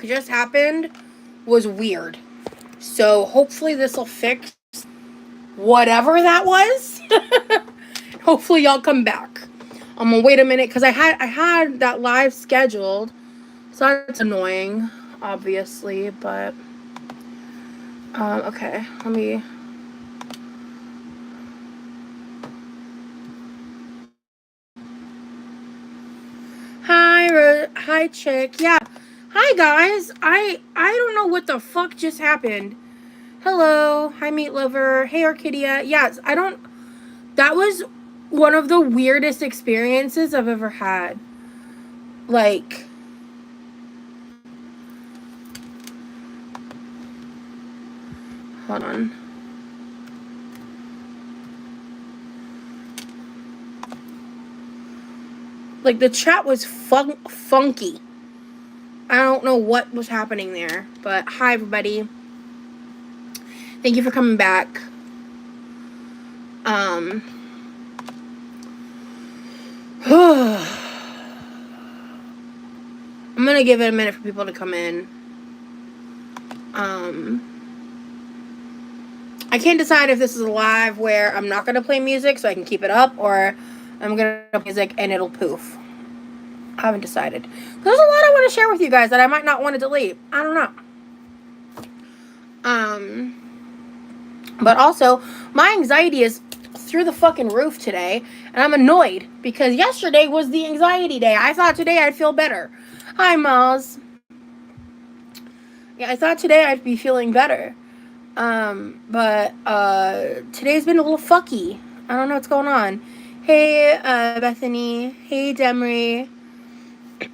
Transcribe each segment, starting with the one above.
just happened was weird. So hopefully this will fix whatever that was. Hopefully y'all come back. I'm gonna wait a minute because I had that live scheduled, so that's annoying, obviously. But okay, let me. Hi, chick. Yeah, hi guys. I don't know what the fuck just happened. Hello, hi meat lover. Hey Orchidea. Yes, I don't. That was one of the weirdest experiences I've ever had. Like, hold on. Like, the chat was funky. I don't know what was happening there. But hi, everybody. Thank you for coming back. I'm gonna give it a minute for people to come in. I can't decide if this is a live where I'm not gonna play music so I can keep it up, or I'm gonna play music and it'll poof. I haven't decided. There's a lot I want to share with you guys that I might not want to delete. I don't know. But also, my anxiety is through the fucking roof today, and I'm annoyed because yesterday was the anxiety day. I thought today I'd feel better. Hi, Maz. Yeah, I thought today I'd be feeling better. But today's been a little fucky. I don't know what's going on. Hey, Bethany. Hey, Demry.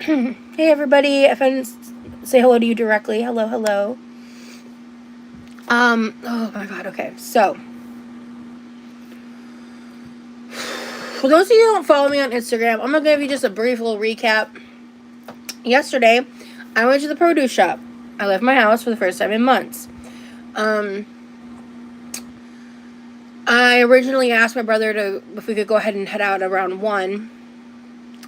Hey, everybody. If I didn't say hello to you directly, hello, hello. Oh my god, okay. So, for those of you who don't follow me on Instagram, I'm gonna give you just a brief little recap. Yesterday, I went to the produce shop. I left my house for the first time in months. I originally asked my brother if we could go ahead and head out around 1.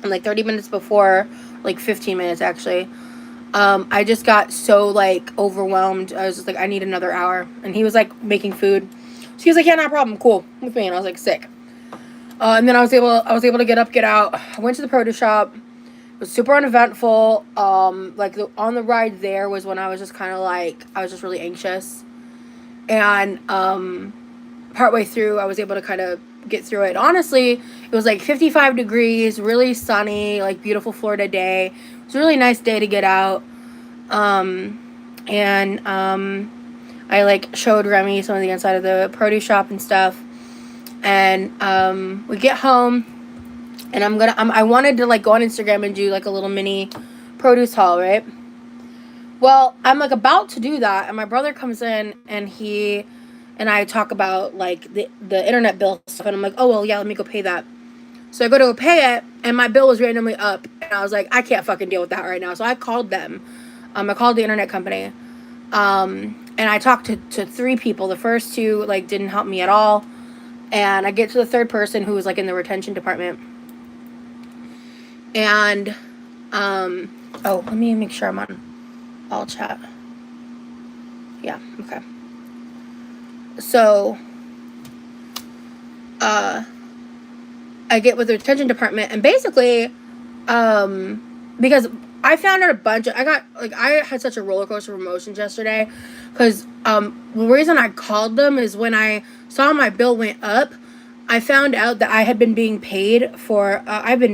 And like 30 minutes before, like 15 minutes actually, I just got so like overwhelmed. I was just like, I need another hour. And he was like making food. So he was like, yeah, no problem, cool with me. And I was like, sick. And then I was able to get up, get out. I went to the produce shop. It was super uneventful. Like on the ride there was when I was just kind of like, I was just really anxious. And partway through, I was able to kind of get through it. Honestly, it was like 55 degrees, really sunny, like beautiful Florida day. It was a really nice day to get out. I like showed Remy some of the inside of the produce shop and stuff. And we get home, and I wanted to like go on Instagram and do like a little mini produce haul, right? Well, I'm like about to do that, and my brother comes in, and he and I talk about like the internet bill stuff, and I'm like, oh well, yeah, let me go pay that. So I go to go pay it, and my bill was randomly up, and I was like, I can't fucking deal with that right now. So I called them. I called the internet company, and I talked to 3 people. The first 2 like didn't help me at all, and I get to the third person who was like in the retention department, and oh, let me make sure I'm on all chat. Yeah, okay. So, I get with the retention department, and basically, because I found out a bunch of, I had such a roller coaster of emotions yesterday, because, the reason I called them is when I saw my bill went up, I found out that I had been being paid for,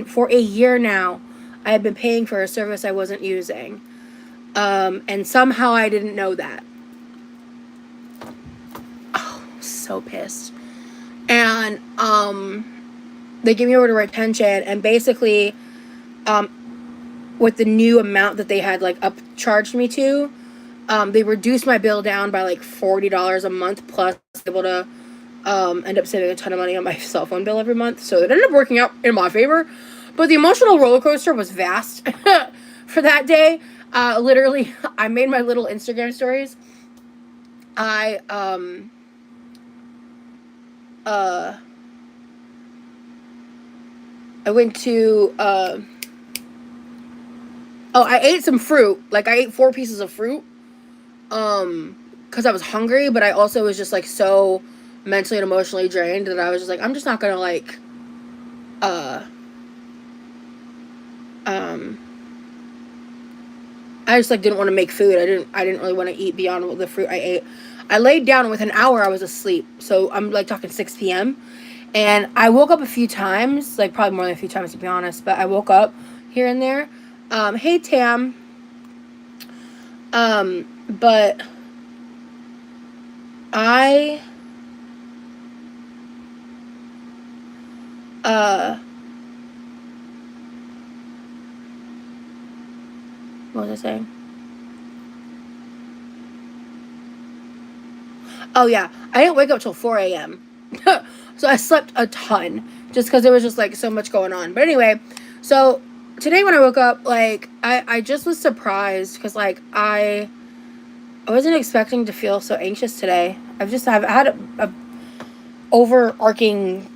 for a year now, I had been paying for a service I wasn't using, and somehow I didn't know that. So pissed. And they gave me over to retention, and basically with the new amount that they had like upcharged me to, they reduced my bill down by like $40 a month, plus able to end up saving a ton of money on my cell phone bill every month. So it ended up working out in my favor, but the emotional roller coaster was vast. For that day, literally I made my little Instagram stories. I went to, Oh, I ate some fruit. Like, I ate 4 pieces of fruit. Because I was hungry, but I also was just, like, so mentally and emotionally drained that I was just like, I'm just not gonna, like, I just, like, didn't want to make food. I didn't really want to eat beyond the fruit I ate. I laid down, within an hour I was asleep. So I'm, like, talking 6 p.m. And I woke up a few times, like, probably more than a few times, to be honest, but I woke up here and there. Hey, Tam. But I, what was I saying? Oh, yeah. I didn't wake up till 4 a.m. So I slept a ton just because there was just, like, so much going on. But anyway, so today when I woke up, like, I just was surprised because, like, I wasn't expecting to feel so anxious today. I've had a overarching,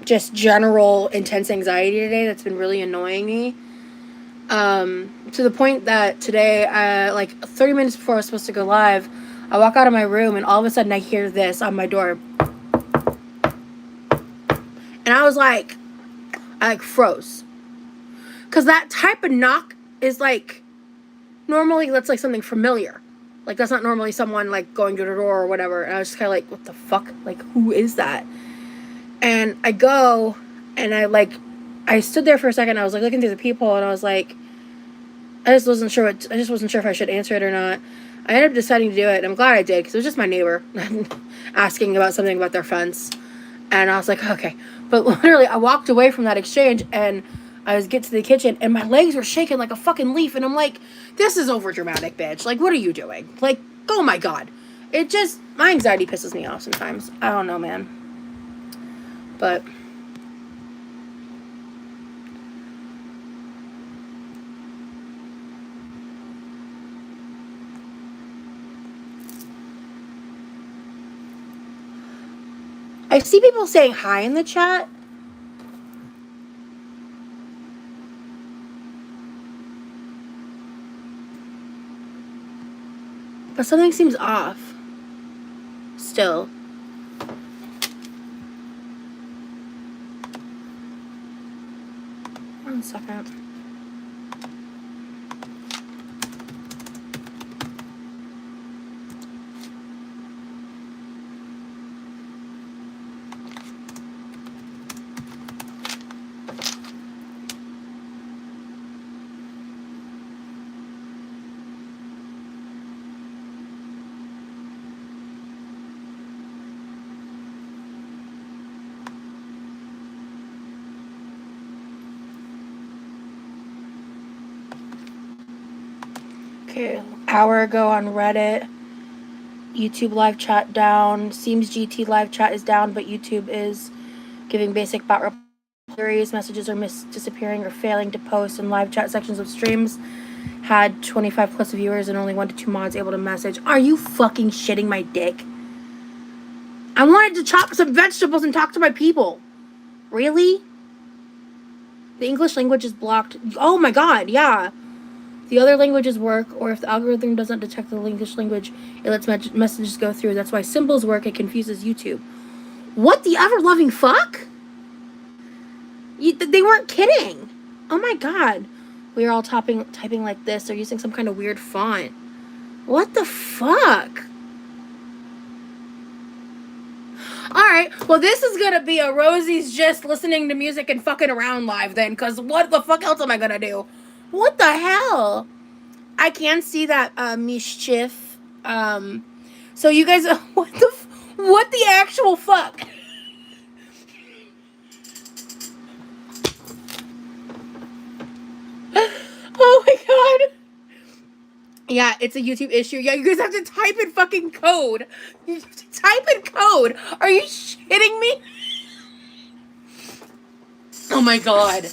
just general intense anxiety today that's been really annoying me. To the point that today, like 30 minutes before I was supposed to go live, I walk out of my room and all of a sudden I hear this on my door. And I was like, I like froze. Because that type of knock is like, normally that's like something familiar. Like that's not normally someone like going to the door or whatever. And I was just kind of like, what the fuck? Like, who is that? And I go and I stood there for a second. I was like looking through the people and I was like, I just wasn't sure if I should answer it or not. I ended up deciding to do it. And I'm glad I did because it was just my neighbor asking about something about their fence. And I was like, okay. But literally, I walked away from that exchange and I was get to the kitchen and my legs were shaking like a fucking leaf. And I'm like, this is over dramatic, bitch. Like, what are you doing? Like, oh my God. My anxiety pisses me off sometimes. I don't know, man. But I see people saying hi in the chat. But something seems off. Still. One second. Okay, hour ago on Reddit, YouTube live chat down. Seems GT live chat is down, but YouTube is giving basic bot replies. Messages are disappearing or failing to post in live chat sections of streams. Had 25 plus viewers and only 1 to 2 mods able to message. Are you fucking shitting my dick? I wanted to chop some vegetables and talk to my people. Really? The English language is blocked. Oh my God, yeah. The other languages work, or if the algorithm doesn't detect the English language, it lets messages go through. That's why symbols work. It confuses YouTube. What the ever-loving fuck? They weren't kidding. Oh my God. We are all typing like this. They're using some kind of weird font. What the fuck? Alright, well this is gonna be a Rosie's just listening to music and fucking around live then, because what the fuck else am I gonna do? What the hell? I can see that mischief. So you guys, what the actual fuck? Oh my God. Yeah, it's a YouTube issue. Yeah, you guys have to type in fucking code. You have to type in code. Are you shitting me? Oh my God.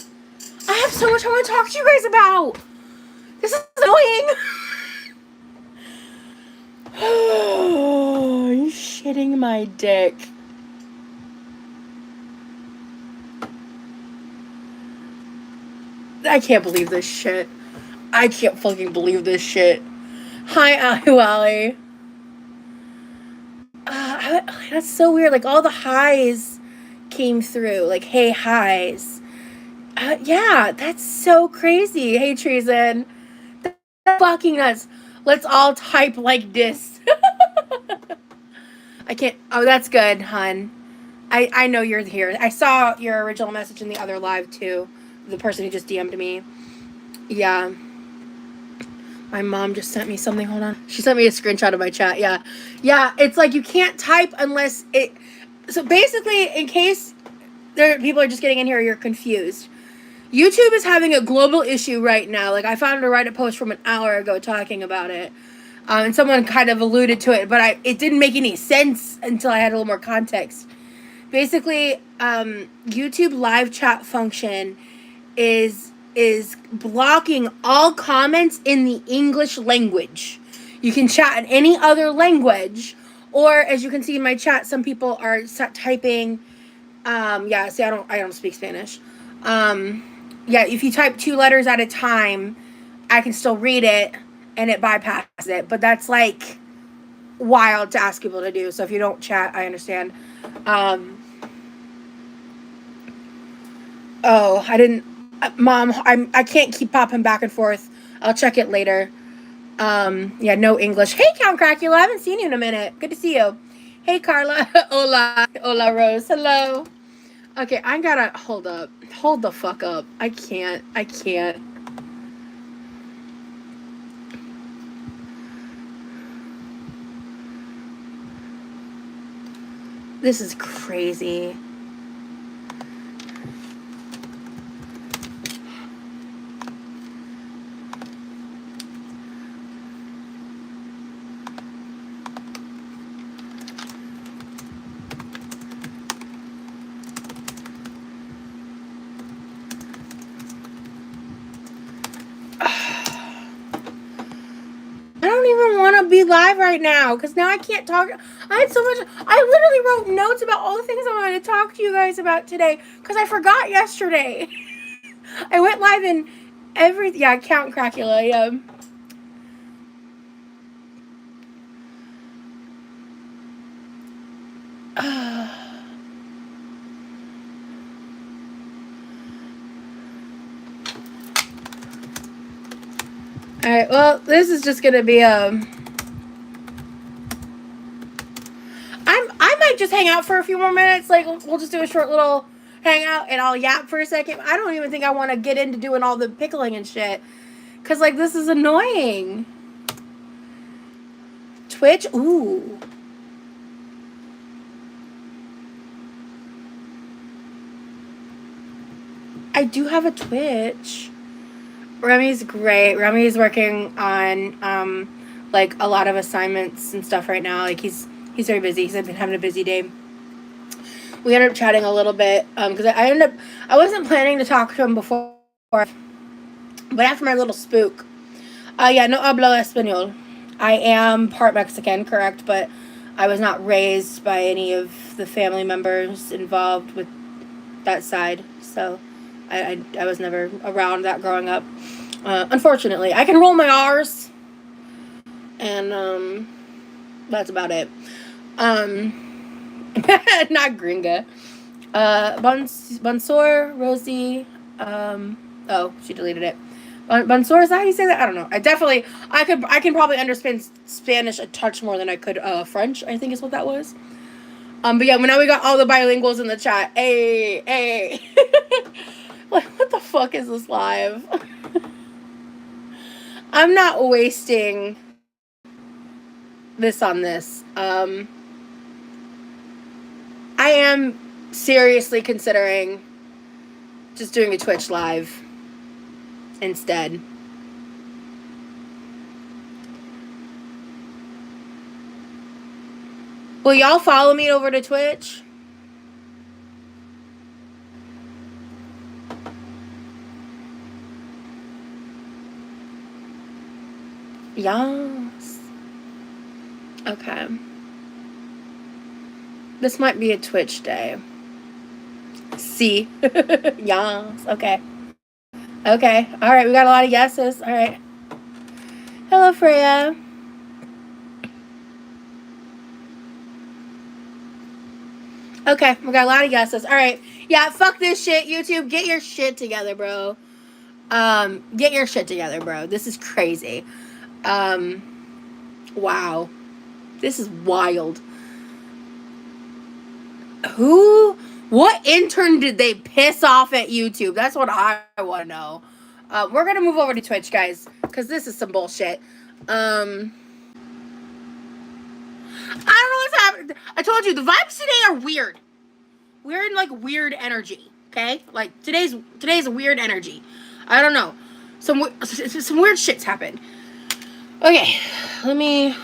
I have so much I want to talk to you guys about. This is annoying. Oh, are you shitting my dick? I can't believe this shit. I can't fucking believe this shit. Hi, Ahuali. That's so weird. Like, all the highs came through. Like, hey, highs. Yeah, that's so crazy. Hey, Treason. That's fucking nuts. Let's all type like this. I can't. Oh, that's good, hun. I know you're here. I saw your original message in the other live, too. The person who just DM'd me. Yeah. My mom just sent me something. Hold on. She sent me a screenshot of my chat. Yeah. Yeah, it's like you can't type unless it... So basically, in case people are just getting in here, you're confused. YouTube is having a global issue right now. Like, I found a Reddit post from an hour ago talking about it. And someone kind of alluded to it, but it didn't make any sense until I had a little more context. Basically, YouTube live chat function is blocking all comments in the English language. You can chat in any other language, or as you can see in my chat, some people are typing. Yeah, see, I don't speak Spanish. Yeah, if you type 2 letters at a time, I can still read it, and it bypasses it. But that's, like, wild to ask people to do. So if you don't chat, I understand. Oh, I didn't... Mom, I can't keep popping back and forth. I'll check it later. Yeah, no English. Hey, Count Cracula, I haven't seen you in a minute. Good to see you. Hey, Carla. Hola. Hola, Rose. Hello. Okay, I gotta... Hold up. Hold the fuck up. I can't. This is crazy. I don't even want to be live right now because now I can't talk. I had so much. I literally wrote notes about all the things I wanted to talk to you guys about today because I forgot yesterday. I went live in every... Yeah, Count Cracula, yeah. Alright, well, this is just gonna be I might just hang out for a few more minutes. Like, we'll just do a short little hangout and I'll yap for a second. I don't even think I want to get into doing all the pickling and shit. Because, like, this is annoying. Twitch? Ooh. I do have a Twitch. Remy's great. Remy's working on, like, a lot of assignments and stuff right now. Like, he's very busy. He's been having a busy day. We ended up chatting a little bit, because I wasn't planning to talk to him before, but after my little spook, yeah, no hablo español. I am part Mexican, correct, but I was not raised by any of the family members involved with that side, so I was never around that growing up. Unfortunately, I can roll my R's, and that's about it. Not gringa. Bonsoir, Rosie. Oh, she deleted it. Bonsoir, is that how you say that? I don't know. I can probably understand Spanish a touch more than I could French, I think is what that was. But yeah, now we got all the bilinguals in the chat. Hey. Like, what the fuck is this live? I'm not wasting this on this. I am seriously considering just doing a Twitch live instead. Will y'all follow me over to Twitch? Yes. Okay. This might be a Twitch day. See? Yes. Okay. Okay. All right. We got a lot of yeses. All right. Hello, Freya. Okay. We got a lot of yeses. All right. Yeah. Fuck this shit. YouTube, get your shit together, bro. Get your shit together, bro. This is crazy. Wow. This is wild. What intern did they piss off at YouTube? That's what I want to know. We're going to move over to Twitch, guys, because this is some bullshit. I don't know what's happening. I told you, the vibes today are weird. We're in, like, weird energy, okay? Like, today's weird energy. I don't know. Some weird shit's happened. Okay, let me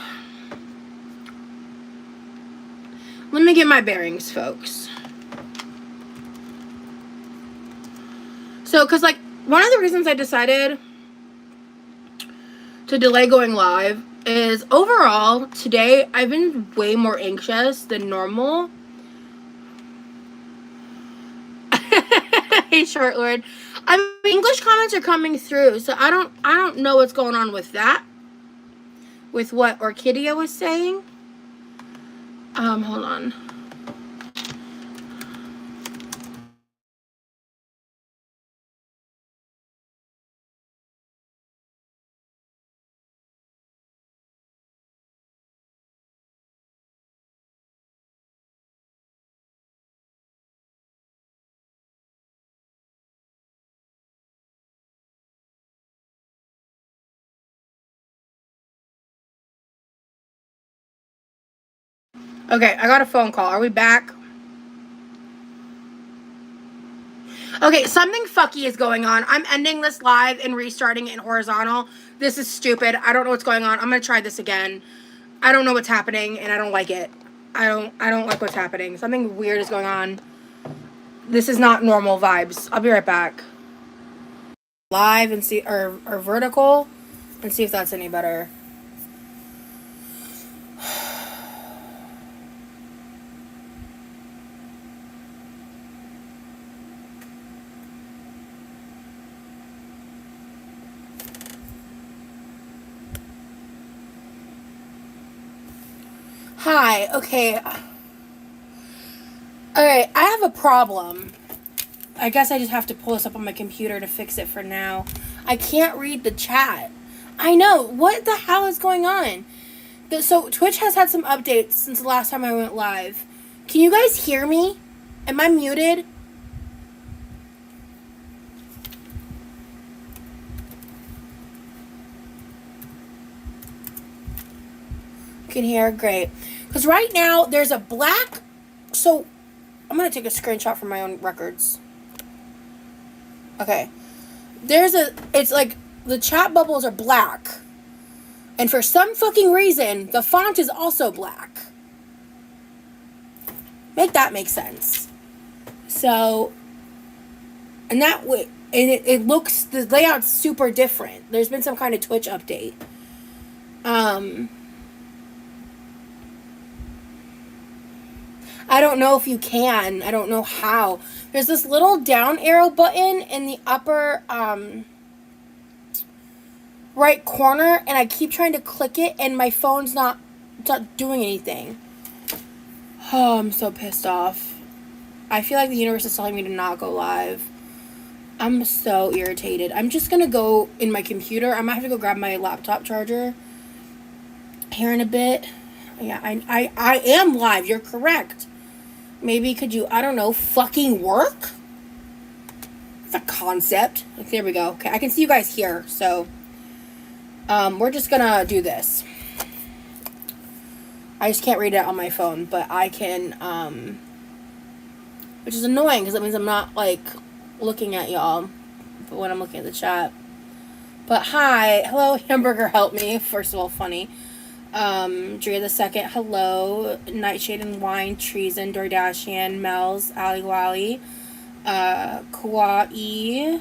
get my bearings, folks. So, because, like, one of the reasons I decided to delay going live is overall, today, I've been way more anxious than normal. Hey, Short Lord. I mean, English comments are coming through, so I don't know what's going on with that. With what Orchidea was saying. Hold on. Okay, I got a phone call. Are we back? Okay, something fucky is going on. I'm ending this live and restarting it in horizontal. This is stupid. I don't know what's going on. I'm gonna try this again. I don't know what's happening, and I don't like it. I don't like what's happening. Something weird is going on. This is not normal vibes. I'll be right back. Live and see, or vertical, and see if that's any better. Hi, okay. Alright, I have a problem. I guess I just have to pull this up on my computer to fix it for now. I can't read the chat. I know. What the hell is going on? So, Twitch has had some updates since the last time I went live. Can you guys hear me? Am I muted? Can hear? Great. Because right now, there's a black... So, I'm going to take a screenshot from my own records. Okay. It's like, the chat bubbles are black. And for some fucking reason, the font is also black. Make that make sense. So, and that way, and it looks, the layout's super different. There's been some kind of Twitch update. I don't know if you can. I don't know how. There's this little down arrow button in the upper right corner, and I keep trying to click it, and my phone's not doing anything. Oh, I'm so pissed off. I feel like the universe is telling me to not go live. I'm so irritated. I'm just going to go in my computer. I might have to go grab my laptop charger here in a bit. Yeah, I am live. You're correct. Maybe could you, I don't know, fucking work? It's a concept. Okay, there we go. Okay, I can see you guys here. So, we're just gonna do this. I just can't read it on my phone, but I can, which is annoying because it means I'm not, like, looking at y'all when I'm looking at the chat. But hi. Hello, Hamburger Help Me. First of all, funny. Drea the Second, hello. Nightshade and Wine, Treason, Dordashian, Mel's, Ali Wally, Kauai.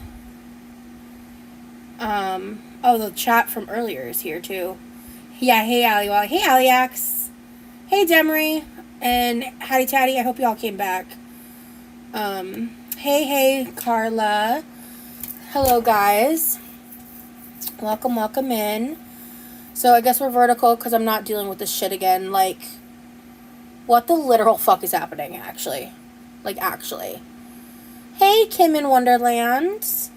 Oh, the chat from earlier is here too. Yeah, hey Ali Wally, hey Aliax, hey Demery, and Hattie Tatty, I hope y'all came back. Hey Carla, Hello, guys. Welcome in. So I guess we're vertical because I'm not dealing with this shit again. Like, what the literal fuck is happening, actually? Like, actually. Hey, Kim in Wonderland.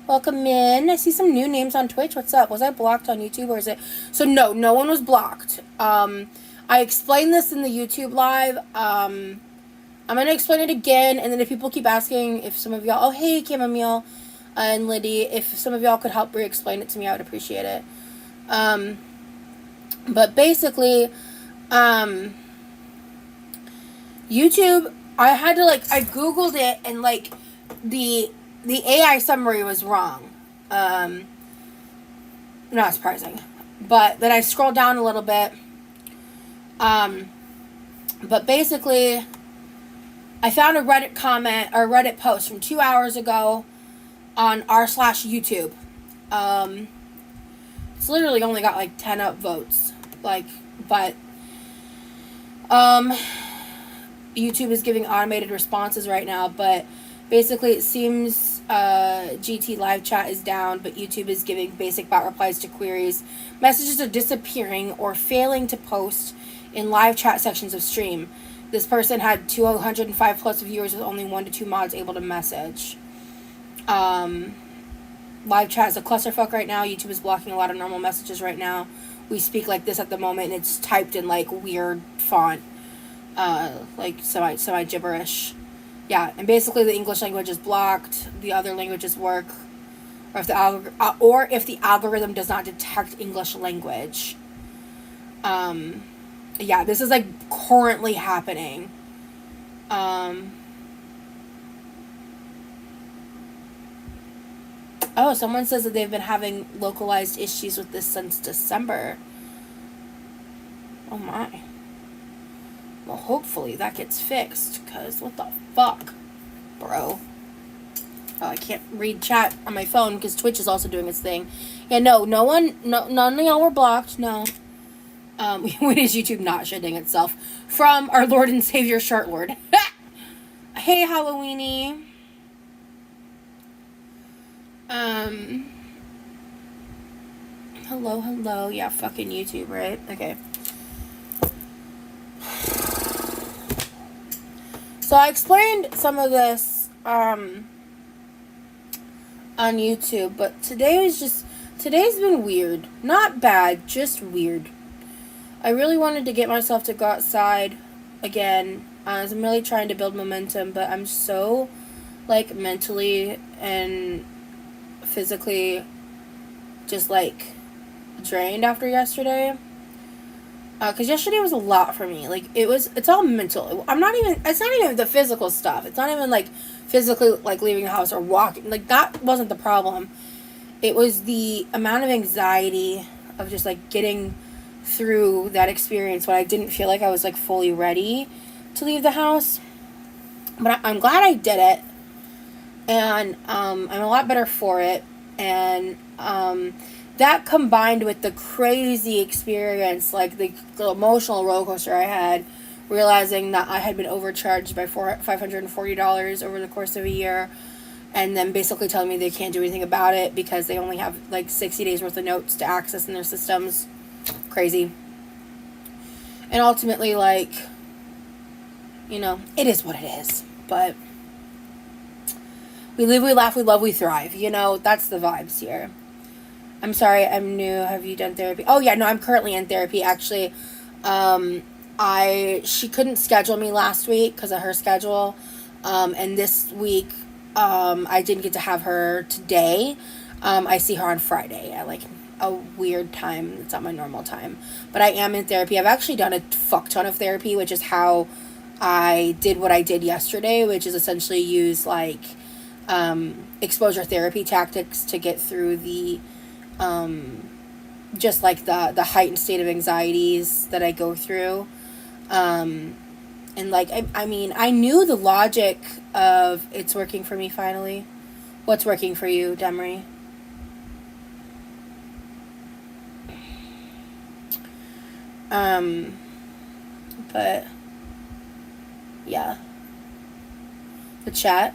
Welcome in. I see some new names on Twitch. What's up? Was I blocked on YouTube or is it... So, no one was blocked. I explained this in the YouTube live. I'm going to explain it again, and then if people keep asking, if some of y'all... Oh, hey, Chamomile and Liddy. If some of y'all could help re-explain it to me, I would appreciate it. But basically, YouTube, I had to, like, I Googled it, and, like, the AI summary was wrong. Not surprising. But then I scrolled down a little bit. But basically, I found a Reddit comment, or Reddit post from 2 hours ago on r/YouTube. It's literally only got like 10 upvotes. Like, but YouTube is giving automated responses right now, but basically it seems GT live chat is down, but YouTube is giving basic bot replies to queries. Messages are disappearing or failing to post in live chat sections of stream. This person had 205 plus viewers with only 1 to 2 mods able to message. Live chat is a clusterfuck right now. YouTube is blocking a lot of normal messages right now. We speak like this at the moment, and it's typed in like weird font, like semi gibberish. Yeah, and basically the English language is blocked. The other languages work, or if the algorithm does not detect English language. Yeah, this is like currently happening. Oh, someone says that they've been having localized issues with this since December. Oh my. Well, hopefully that gets fixed, because what the fuck, bro? Oh, I can't read chat on my phone because Twitch is also doing its thing. Yeah, none of y'all were blocked, no. When is YouTube not shitting itself? From our Lord and Savior, Shartlord. Hey, Halloweeny. Hello. Yeah, fucking YouTube, right? Okay. So I explained some of this, on YouTube, but today's been weird. Not bad, just weird. I really wanted to get myself to go outside again, as I'm really trying to build momentum, but I'm so, like, mentally and physically just, like, drained after yesterday. Because yesterday was a lot for me. Like, it's all mental. It's not even the physical stuff. It's not even, like, physically, like, leaving the house or walking. Like, that wasn't the problem. It was the amount of anxiety of just, like, getting through that experience when I didn't feel like I was, like, fully ready to leave the house. But I'm glad I did it. And, I'm a lot better for it. And, that combined with the crazy experience, like the emotional roller coaster I had, realizing that I had been overcharged by $540 over the course of a year, and then basically telling me they can't do anything about it because they only have like 60 days worth of notes to access in their systems. Crazy. And ultimately, like, you know, it is what it is. But we live, we laugh, we love, we thrive. You know, that's the vibes here. I'm sorry, I'm new. Have you done therapy? Oh, yeah, no, I'm currently in therapy, actually. She couldn't schedule me last week because of her schedule. And this week, I didn't get to have her today. I see her on Friday at, like, a weird time. It's not my normal time. But I am in therapy. I've actually done a fuck ton of therapy, which is how I did what I did yesterday, which is essentially use, like, exposure therapy tactics to get through the... just like the heightened state of anxieties that I go through. And like, I mean, I knew the logic of it's working for me finally. What's working for you, Demery? But yeah. The chat.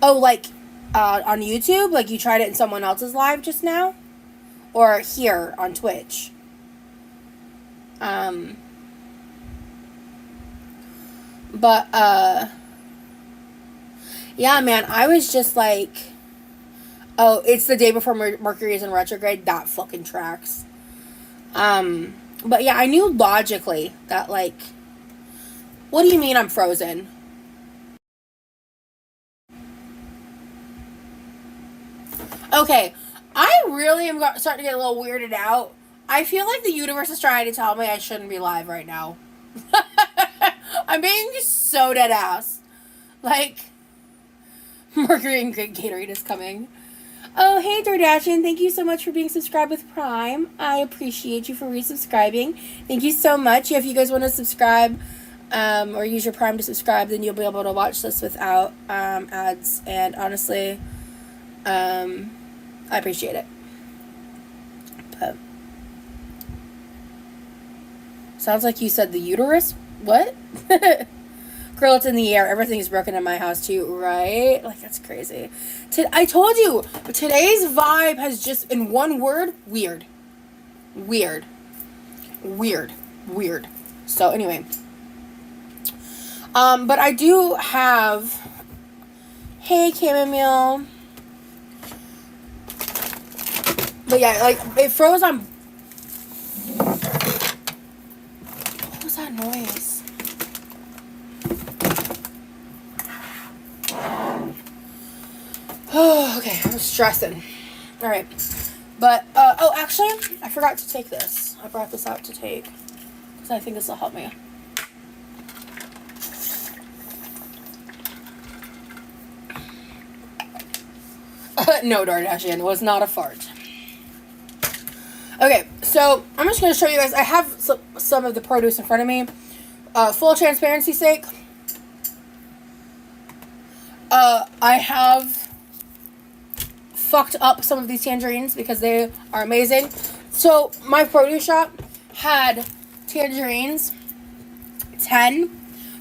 Oh, like, on YouTube? Like you tried it in someone else's live just now? Or here on Twitch? But, yeah, man, I was just like, oh, it's the day before Mercury is in retrograde. That fucking tracks. But yeah, I knew logically that, like, what do you mean I'm frozen? Okay, I really am starting to get a little weirded out. I feel like the universe is trying to tell me I shouldn't be live right now. I'm being so dead ass. Like, Mercury and Gatorade is coming. Oh, hey, Dardashian. Thank you so much for being subscribed with Prime. I appreciate you for resubscribing. Thank you so much. If you guys want to subscribe or use your Prime to subscribe, then you'll be able to watch this without ads. And honestly, I appreciate it. But sounds like you said the uterus? What? Girl, it's in the air. Everything's broken in my house too, right? Like, that's crazy. I told you, today's vibe has just, in one word, weird. Weird. Weird. Weird. So, anyway. But I do have, hey, chamomile. But yeah, like, it froze on, what was that noise? Oh, okay, I'm stressing. Alright. But, oh, actually, I forgot to take this. I brought this out to take. Because I think this will help me. No, Dardashian, it was not a fart. Okay, so I'm just going to show you guys. I have some of the produce in front of me. Full transparency's sake. I have fucked up some of these tangerines because they are amazing. So my produce shop had tangerines 10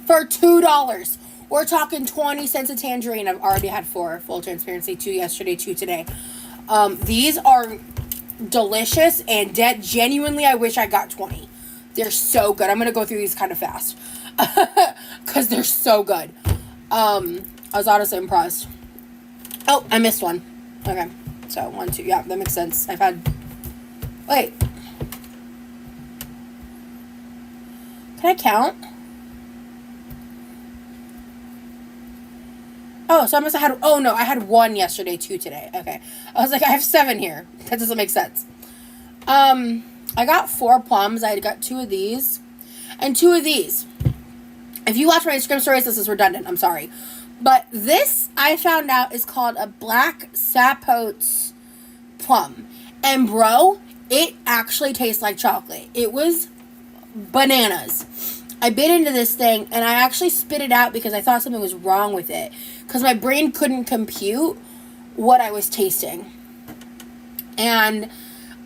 for $2. We're talking 20 cents a tangerine. I've already had 4, full transparency, 2 yesterday, 2 today. These are delicious and genuinely I wish I got 20. They're so good. I'm gonna go through these kind of fast because they're so good. I was honestly impressed. Oh, I missed one. Okay, so 1, 2, yeah, that makes sense. I've had, wait, can I count? Oh, so I must have had, oh no, I had 1 yesterday, 2 today. Okay, I was like, I have 7 here. That doesn't make sense. I got 4 plums. I got 2 of these and 2 of these. If you watch my Instagram stories, this is redundant. I'm sorry. But this, I found out, is called a black sapote plum. And bro, it actually tastes like chocolate. It was bananas. I bit into this thing, and I actually spit it out because I thought something was wrong with it. Because my brain couldn't compute what I was tasting. And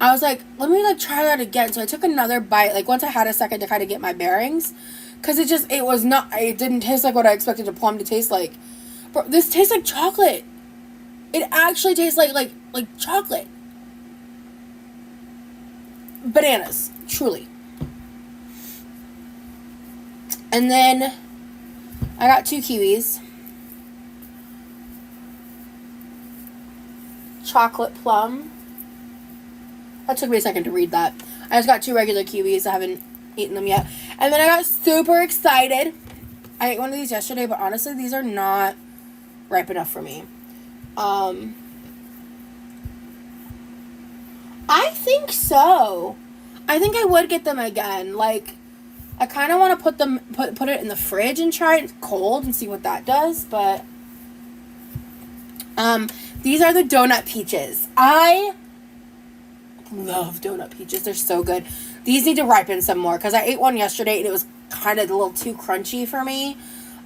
I was like, let me, like, try that again. So I took another bite, like, once I had a second to kind of get my bearings. Because it didn't taste like what I expected a plum to taste like. Bro, this tastes like chocolate. It actually tastes like chocolate. Bananas. Truly. And then I got 2 kiwis. Chocolate plum. That took me a second to read that. I just got 2 regular kiwis. I haven't eaten them yet. And then I got super excited. I ate one of these yesterday, but honestly, these are not ripe enough for me. I think so. I think I would get them again. Like, I kind of want to put it in the fridge and try it cold and see what that does, but these are the donut peaches. I love donut peaches. They're so good. These need to ripen some more because I ate one yesterday and it was kind of a little too crunchy for me.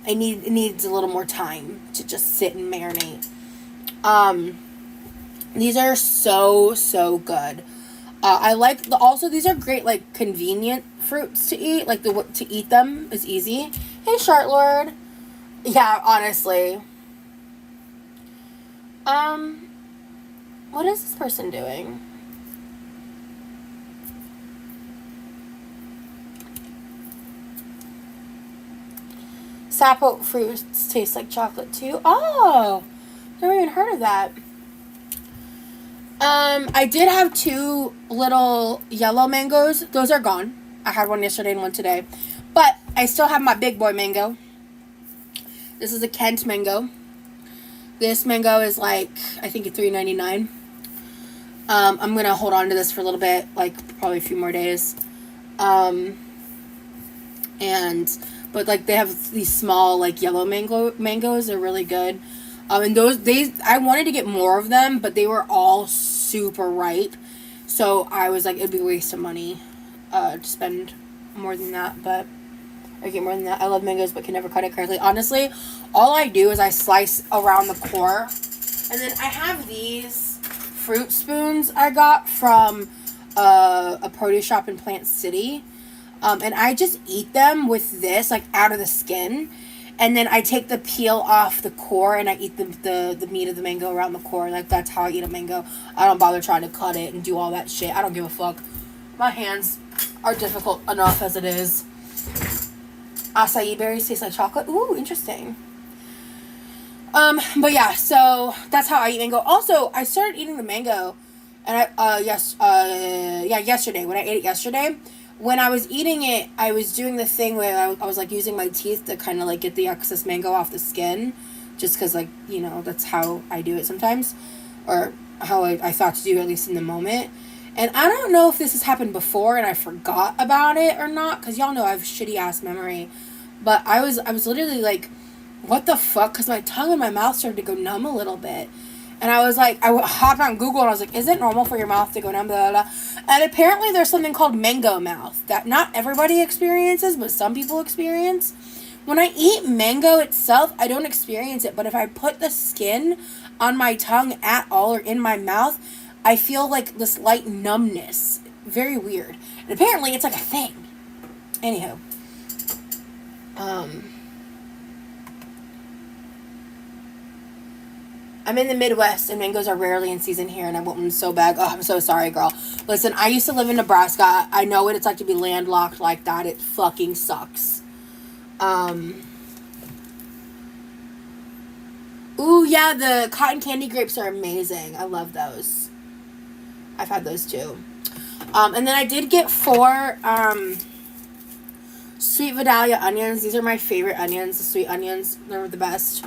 It needs a little more time to just sit and marinate. These are so good. I like also these are great, like, convenient fruits to eat. Like, to eat them is easy. Hey, Chartlord. Yeah, honestly. What is this person doing? Sappo fruits taste like chocolate too. Oh, never even heard of that. I did have 2 little yellow mangoes. Those are gone. I had one yesterday and one today. But I still have my big boy mango. This is a Kent mango. This mango is like, I think $3.99. I'm going to hold on to this for a little bit, like probably a few more days. But like they have these small like yellow mangoes. They're really good. And I wanted to get more of them, but they were all super ripe. So I was like, it'd be a waste of money to spend more than that. But I get more than that. I love mangoes, but can never cut it correctly. Honestly, all I do is I slice around the core. And then I have these fruit spoons I got from a produce shop in Plant City. And I just eat them with this, like, out of the skin. And then I take the peel off the core and I eat the meat of the mango around the core. Like, that's how I eat a mango. I don't bother trying to cut it and do all that shit. I don't give a fuck. My hands are difficult enough as it is. Acai berries taste like chocolate. Ooh, interesting. But yeah, so that's how I eat mango. Also, I started eating the mango, and yesterday, when I ate it yesterday. When I was eating it, I was doing the thing where I was, like, using my teeth to kind of, like, get the excess mango off the skin. Just because, like, you know, that's how I do it sometimes. Or how I thought to do, at least in the moment. And I don't know if this has happened before and I forgot about it or not. Because y'all know I have shitty-ass memory. But I was literally, like, what the fuck? Because my tongue and my mouth started to go numb a little bit. And I was like, I hopped on Google and I was like, is it normal for your mouth to go numb? Blah, blah, blah. And apparently there's something called mango mouth that not everybody experiences, but some people experience. When I eat mango itself, I don't experience it. But if I put the skin on my tongue at all or in my mouth, I feel like this light numbness. Very weird. And apparently it's like a thing. Anywho. I'm in the Midwest, and mangoes are rarely in season here, and I want one so bad. Oh, I'm so sorry, girl. Listen, I used to live in Nebraska. I know what it's like to be landlocked like that. It fucking sucks. Ooh, yeah, the cotton candy grapes are amazing. I love those. I've had those, too. And then I did get 4, sweet Vidalia onions. These are my favorite onions, the sweet onions. They're the best.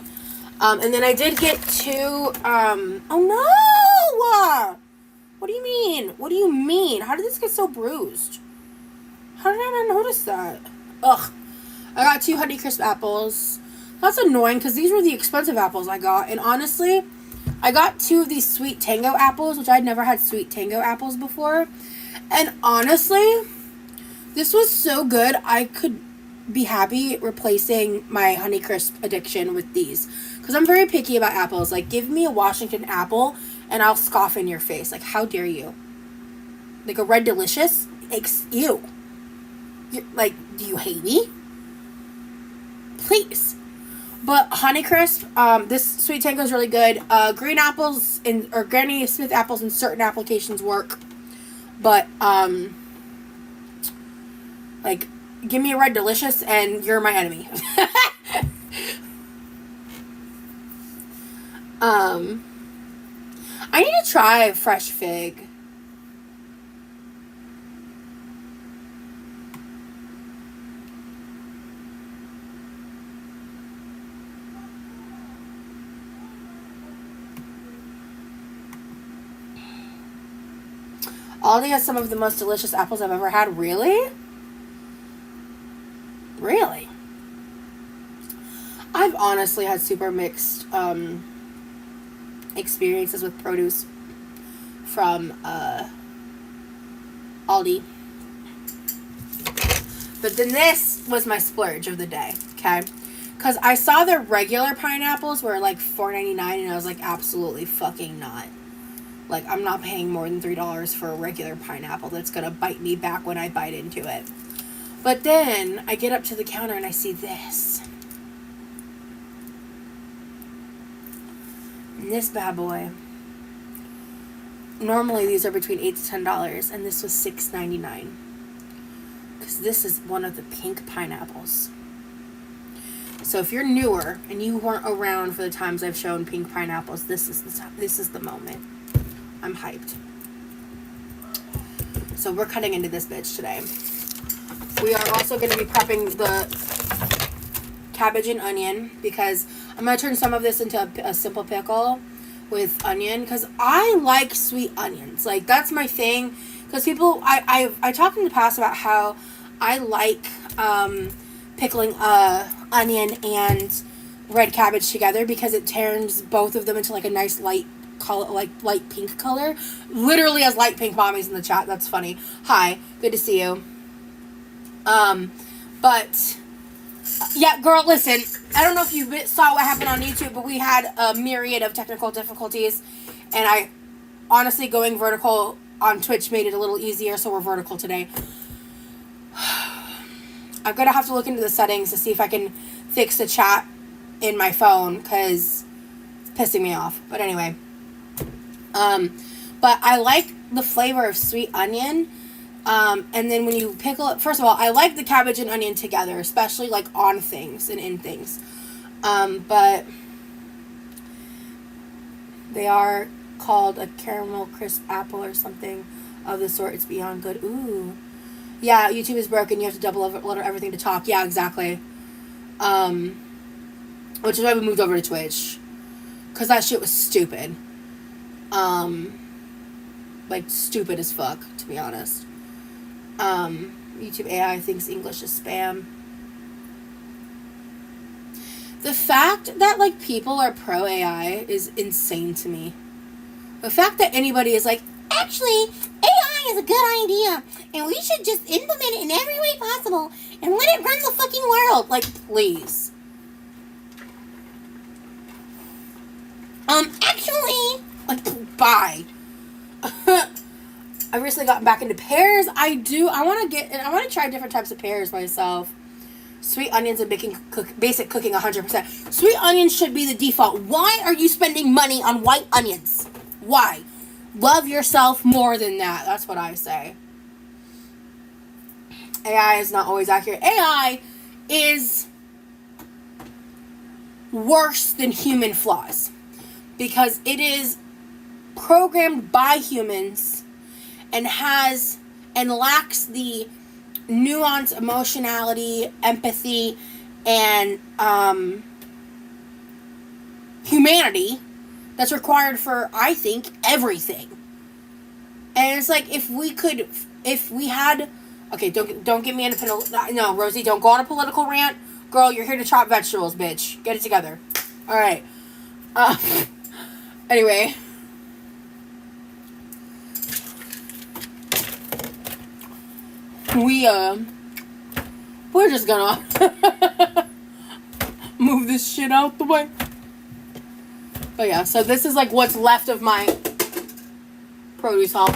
And then I did get 2, oh no! What do you mean? What do you mean? How did this get so bruised? How did I not notice that? Ugh. I got 2 Honeycrisp apples. That's annoying because these were the expensive apples I got. And honestly, I got 2 of these Sweet Tango apples, which I'd never had Sweet Tango apples before. And honestly, this was so good, I could be happy replacing my Honeycrisp addiction with these. Because I'm very picky about apples. Like, give me a Washington apple, and I'll scoff in your face. Like, how dare you? Like, a Red Delicious? Ew. Like, do you hate me? Please. But Honeycrisp, this Sweet Tango is really good. Green apples or Granny Smith apples in certain applications work. But, like, give me a Red Delicious, and you're my enemy. I need to try fresh fig. Aldi has some of the most delicious apples I've ever had. Really? Really? I've honestly had super mixed experiences with produce from Aldi. But then this was my splurge of the day, okay? Because I saw the regular pineapples were like $4.99 and I was like, absolutely fucking not. Like, I'm not paying more than $3 for a regular pineapple that's going to bite me back when I bite into it. But then I get up to the counter and I see this. And this bad boy. Normally these are between $8 to $10, and this was $6.99. Because this is one of the pink pineapples. So if you're newer and you weren't around for the times I've shown pink pineapples, this is the moment. I'm hyped. So we're cutting into this bitch today. We are also going to be prepping the cabbage and onion, because I'm going to turn some of this into a simple pickle with onion, because I like sweet onions. Like, that's my thing. Because people, I talked in the past about how I like pickling onion and red cabbage together, because it turns both of them into like a nice light color, like light pink color. Literally as light pink mommies in the chat. That's funny. Hi, good to see you. But yeah, girl, listen, I don't know if you saw what happened on YouTube, but we had a myriad of technical difficulties, and I honestly, going vertical on Twitch made it a little easier, so we're vertical today. I'm gonna have to look into the settings to see if I can fix the chat in my phone, because it's pissing me off. But anyway, but I like the flavor of sweet onion. And then when you pickle it, first of all, I like the cabbage and onion together, especially like on things and in things. But they are called a caramel crisp apple or something of the sort. It's beyond good. Ooh. Yeah, YouTube is broken. You have to double over everything to talk. Yeah, exactly. Which is why we moved over to Twitch. Because that shit was stupid. Like, stupid as fuck, to be honest. YouTube AI thinks English is spam. The fact that, like, people are pro AI is insane to me. The fact that anybody is like, actually, AI is a good idea, and we should just implement it in every way possible, and let it run the fucking world. Like, please. Actually, like, bye. I've recently gotten back into pears. I want to try different types of pears myself. Sweet onions and basic cooking 100%. Sweet onions should be the default. Why are you spending money on white onions? Why? Love yourself more than that. That's what I say. AI is not always accurate. AI is worse than human flaws, because it is programmed by humans and lacks the nuance, emotionality, empathy, and humanity that's required for, I think, everything. And it's like, if we had, okay, don't get me into no, Rosie, don't go on a political rant. Girl, you're here to chop vegetables, bitch. Get it together. All right. Anyway. We're just gonna move this shit out the way. But yeah, so this is like what's left of my produce haul.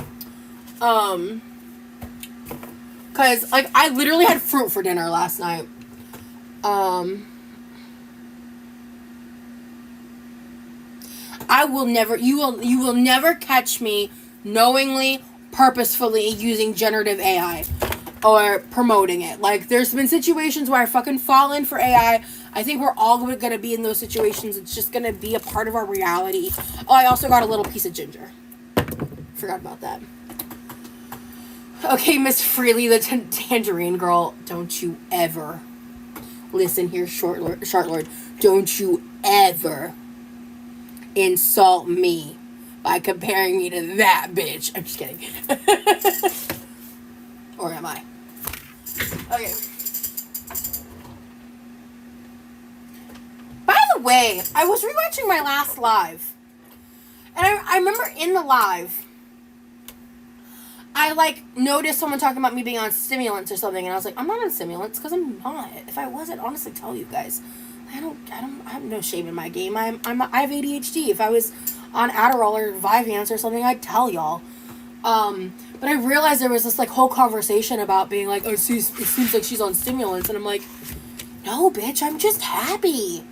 Cause like I literally had fruit for dinner last night. You will never catch me knowingly, purposefully using generative AI or promoting it. Like, there's been situations where I fucking fall in for AI. I think we're all gonna be in those situations. It's just gonna be a part of our reality. Oh, I also got a little piece of ginger. Forgot about that. Okay, Miss Freely, the tangerine girl. Don't you ever listen here, Shartlord. Don't you ever insult me by comparing me to that bitch. I'm just kidding. Or am I? Okay. By the way, I was rewatching my last live. And I remember in the live, I, like, noticed someone talking about me being on stimulants or something. And I was like, I'm not on stimulants, because I'm not. If I was, I'd honestly tell you guys. I have no shame in my game. I have ADHD. If I was on Adderall or Vyvanse or something, I'd tell y'all. But I realized there was this, like, whole conversation about being like, oh, it seems like she's on stimulants. And I'm like, no, bitch, I'm just happy.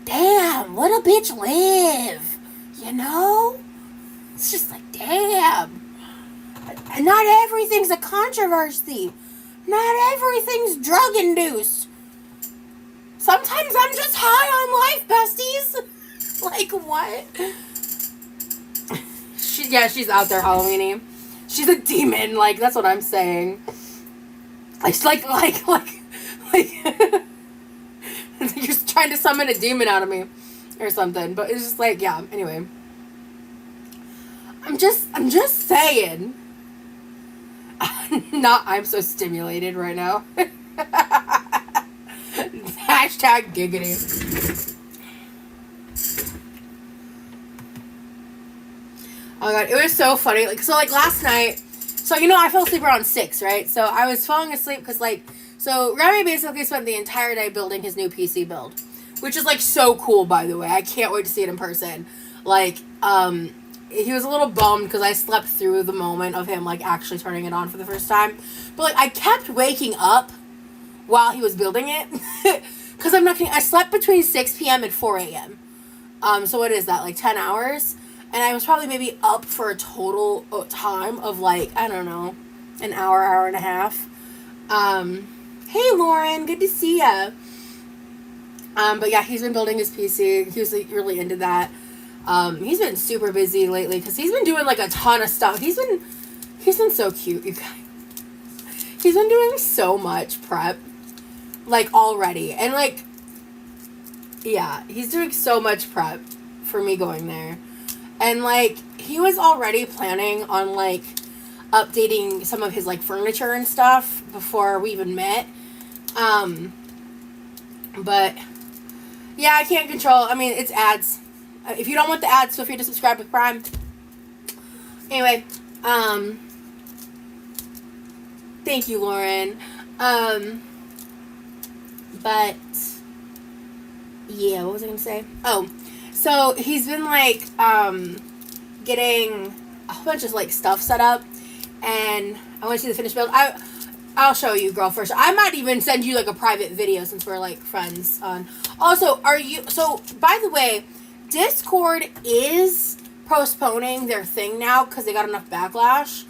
damn, let a bitch live, you know? It's just like, damn. And not everything's a controversy. Not everything's drug-induced. Sometimes I'm just high on life, besties. Like, what? She's out there Halloweeny. She's a demon, like, that's what I'm saying. Like, you're just trying to summon a demon out of me or something. But it's just like, yeah, anyway. I'm just saying. I'm so stimulated right now. Hashtag giggity. Oh my god, it was so funny. Like, so like last night, so you know I fell asleep around 6, right? So I was falling asleep because so Remy basically spent the entire day building his new PC build, which is like so cool, by the way. I can't wait to see it in person. Like, he was a little bummed because I slept through the moment of him like actually turning it on for the first time. But like I kept waking up while he was building it because I'm not kidding. I slept between 6 p.m. and 4 a.m. So what is that, like 10 hours? And I was probably maybe up for a total time of like, I don't know, an hour and a half. Hey Lauren, good to see ya. But yeah, he's been building his PC. He was like, really into that. He's been super busy lately because he's been doing like a ton of stuff. He's been so cute, you guys. He's been doing so much prep, like already. And like, yeah, he's doing so much prep for me going there. And like, he was already planning on like updating some of his like furniture and stuff before we even met. But yeah, I can't control. I mean, it's ads. If you don't want the ads, feel free to subscribe to Prime. Anyway, thank you, Lauren. But yeah, what was I gonna say? Oh, so he's been like getting a whole bunch of like stuff set up, and I want to see the finished build. I'll show you, girl, first. I might even send you like a private video since we're like friends. Also, so by the way, Discord is postponing their thing now because they got enough backlash.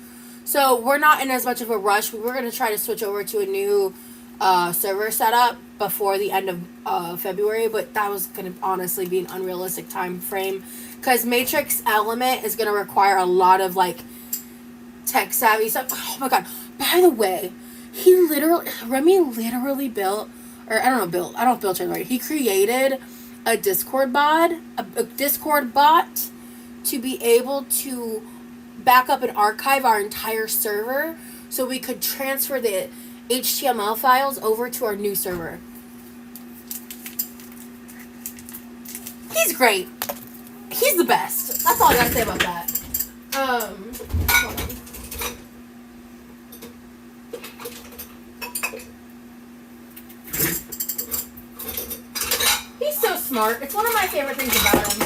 So we're not in as much of a rush. We were going to try to switch over to a new server setup before the end of February, but that was going to honestly be an unrealistic time frame because Matrix Element is going to require a lot of like tech savvy stuff. Oh my god. By the way, Remy literally built, or I don't know build it right. He created a Discord bot, to be able to back up and archive our entire server so we could transfer the HTML files over to our new server. He's great. He's the best. That's all I gotta say about that. Hold on. He's so smart. It's one of my favorite things about him.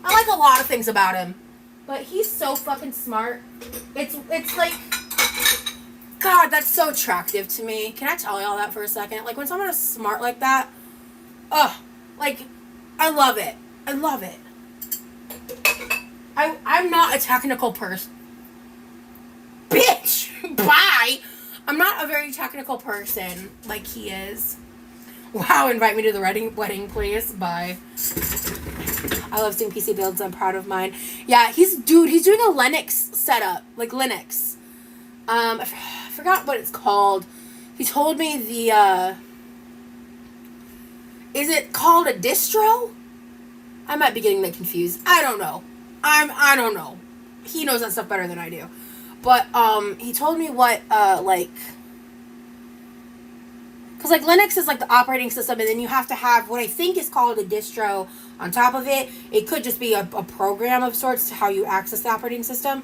I like a lot of things about him, but he's so fucking smart. It's like, God, that's so attractive to me. Can I tell y'all that for a second? Like, when someone is smart like that, like, I love it. I love it. I'm not a technical person. Bitch! Bye! I'm not a very technical person like he is. Wow, invite me to the wedding, please. Bye. I love seeing PC builds. I'm proud of mine. Yeah, he's doing a Linux setup. Like Linux. I forgot what it's called. He told me is it called a distro? I might be getting that confused. I don't know. I don't know. He knows that stuff better than I do. But, he told me what, like, because, like, Linux is, like, the operating system, and then you have to have what I think is called a distro on top of it. It could just be a program of sorts to how you access the operating system.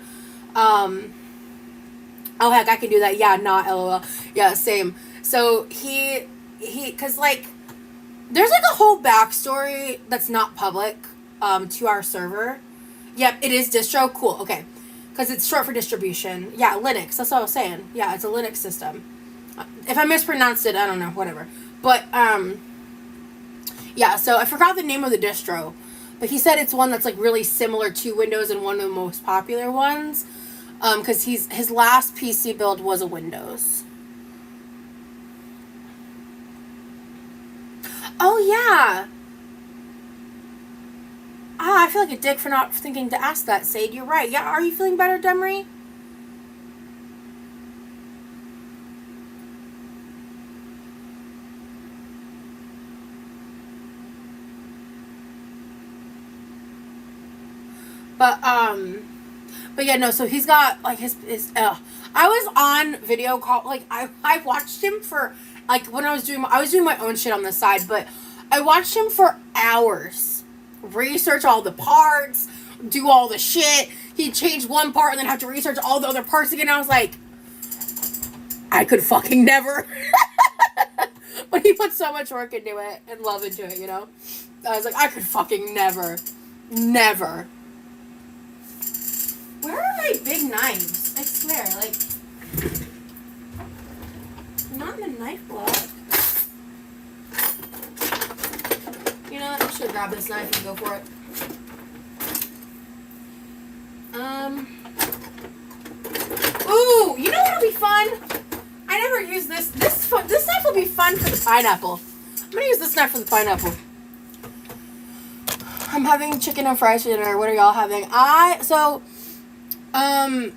Oh, heck, I can do that. Yeah, not LOL. Yeah, same. So, because, like, there's, like, a whole backstory that's not public, to our server. Yep, it is distro. Cool, okay. Because it's short for distribution. Yeah, Linux. That's what I was saying. Yeah, it's a Linux system. If I mispronounced it, I don't know. Whatever. But, Yeah, so I forgot the name of the distro, but he said it's one that's like really similar to Windows and one of the most popular ones. Because his last PC build was a Windows. Oh yeah. Ah, I feel like a dick for not thinking to ask that, Sade. You're right. Yeah, are you feeling better, Demry? But yeah, no. So he's got like his. I was on video call. Like I watched him for like when I was doing my own shit on the side, but I watched him for hours, research all the parts, do all the shit. He'd change one part and then have to research all the other parts again. I was like, I could fucking never. But he put so much work into it and love into it, you know? I was like, I could fucking never. Never. Where are my big knives? I swear, like, not in the knife block. You know what? I'm just gonna grab this knife and go for it. Ooh, you know what'll be fun? I never use this. This knife will be fun for the pineapple. I'm gonna use this knife for the pineapple. I'm having chicken and fries for dinner. What are y'all having?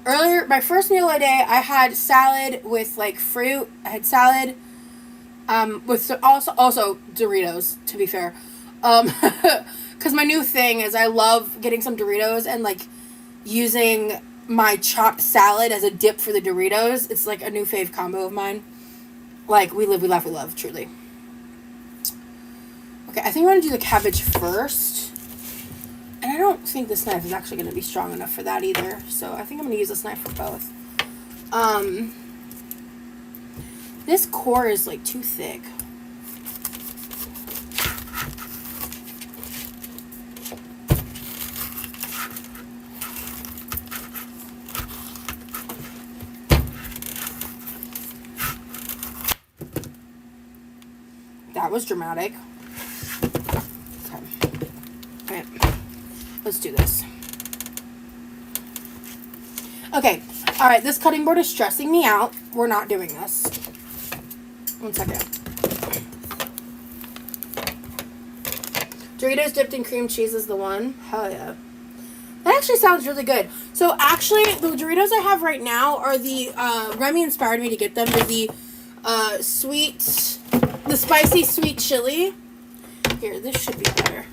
Earlier, my first meal of the day, I had salad with like fruit. I had salad, with also Doritos. To be fair, because my new thing is I love getting some Doritos and like using my chopped salad as a dip for the Doritos. It's like a new fave combo of mine. Like we live, we laugh, we love. Truly. Okay, I think I'm gonna do the cabbage first. And I don't think this knife is actually going to be strong enough for that either. So I think I'm going to use this knife for both. This core is like too thick. That was dramatic. Okay. Let's do this. Okay. Alright, this cutting board is stressing me out. We're not doing this. 1 second. Doritos dipped in cream cheese is the one. Hell yeah. That actually sounds really good. So actually, the Doritos I have right now are the, Remy inspired me to get them. They're the, the spicy sweet chili. Here, this should be better.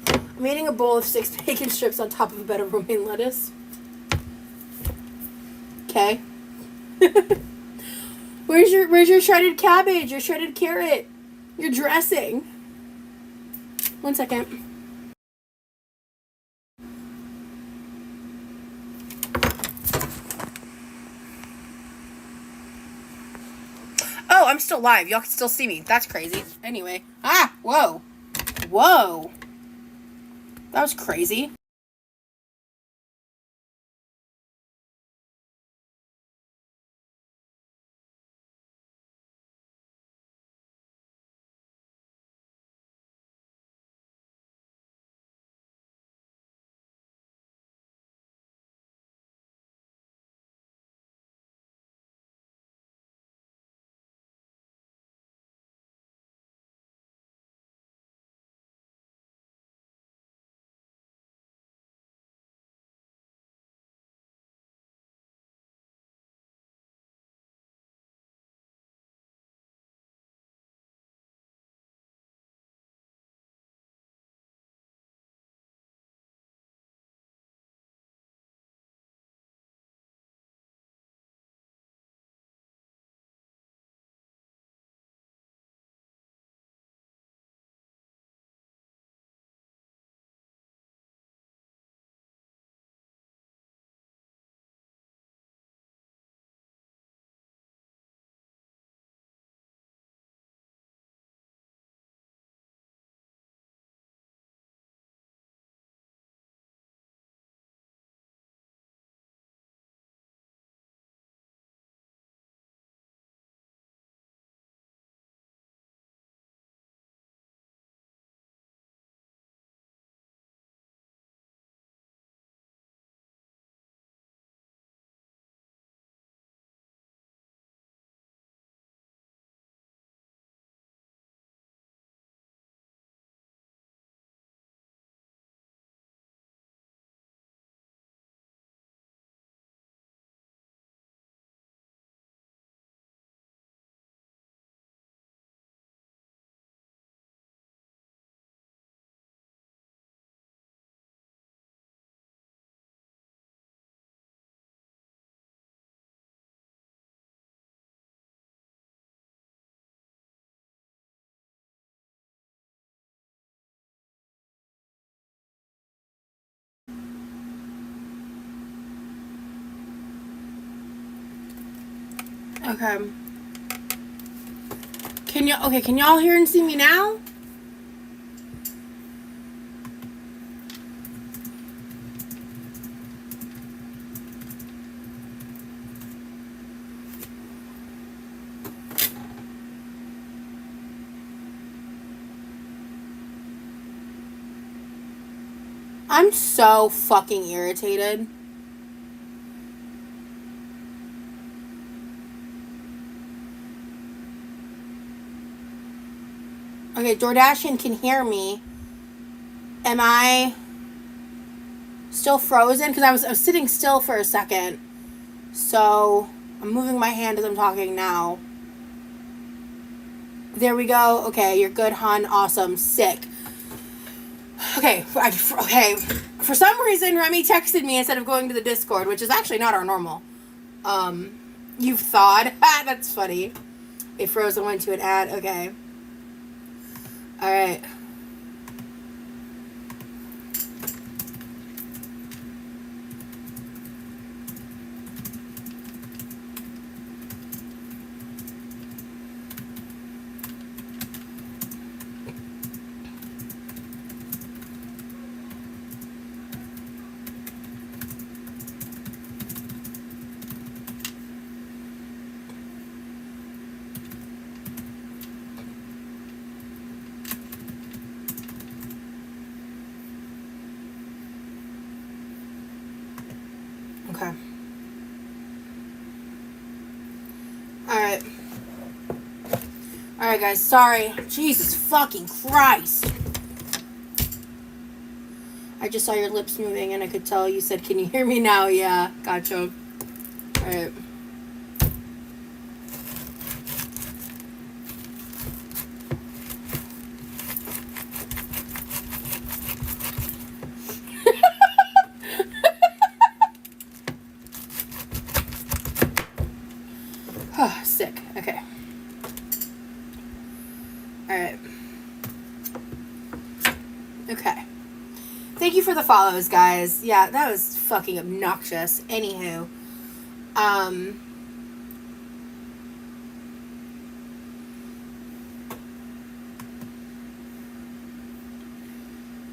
I'm eating a bowl of 6 bacon strips on top of a bed of romaine lettuce. Okay. Where's your shredded cabbage? Your shredded carrot? Your dressing? 1 second. Oh, I'm still live. Y'all can still see me. That's crazy. Anyway. Ah! Whoa. Whoa. That was crazy. Okay. Can y'all hear and see me now? I'm so fucking irritated. Okay, Jordashian can hear me. Am I still frozen? Because I was sitting still for a second. So, I'm moving my hand as I'm talking now. There we go. Okay, you're good, hon. Awesome. Sick. Okay. For some reason, Remy texted me instead of going to the Discord, which is actually not our normal. You've thawed. That's funny. It froze and went to an ad. Okay. Alright. Okay. Alright. Alright, guys. Sorry. Jesus fucking Christ. I just saw your lips moving and I could tell you said, "Can you hear me now?" Yeah. Gotcha. Alright. Sick. Okay. Alright. Okay. Thank you for the follows, guys. Yeah, that was fucking obnoxious. Anywho.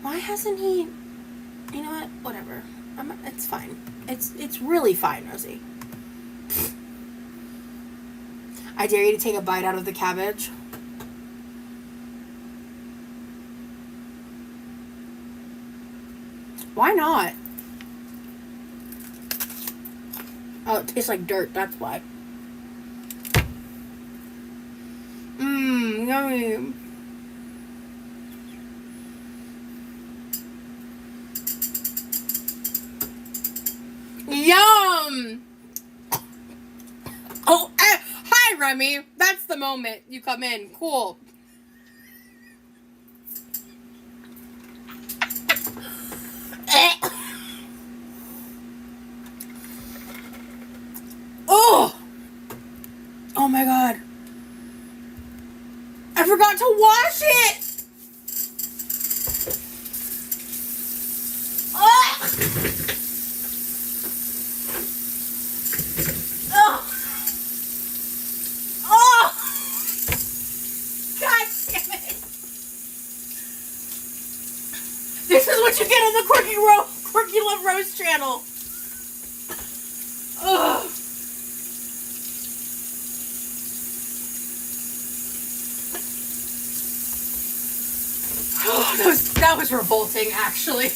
Why hasn't he... You know what? Whatever. It's fine. It's really fine, Rosie. I dare you to take a bite out of the cabbage. Why not? Oh, it tastes like dirt, that's why. Yummy. Yum! Oh, hi, Remy. That's the moment you come in. Cool. Oh! Oh my god. I forgot to wash it! What you get on the Quirky Love Rose channel. Ugh. Oh, that was revolting, actually.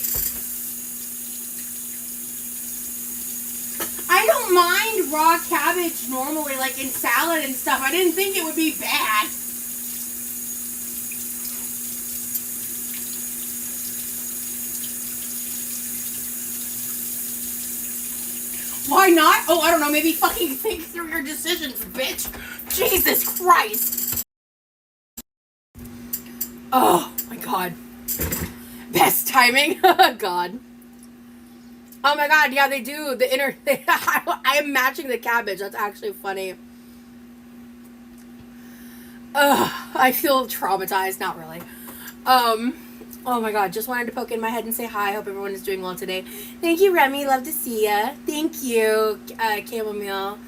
I don't mind raw cabbage normally, like in salad and stuff. I didn't think it would be bad. Why not? Oh, I don't know. Maybe fucking think through your decisions, bitch. Jesus Christ. Oh, my God. Best timing. God. Oh, my God. Yeah, they do. I am matching the cabbage. That's actually funny. I feel traumatized. Not really. Oh my god, just wanted to poke in my head and say hi. Hope everyone is doing well today. Thank you, Remy. Love to see ya. Thank you, Chamomile.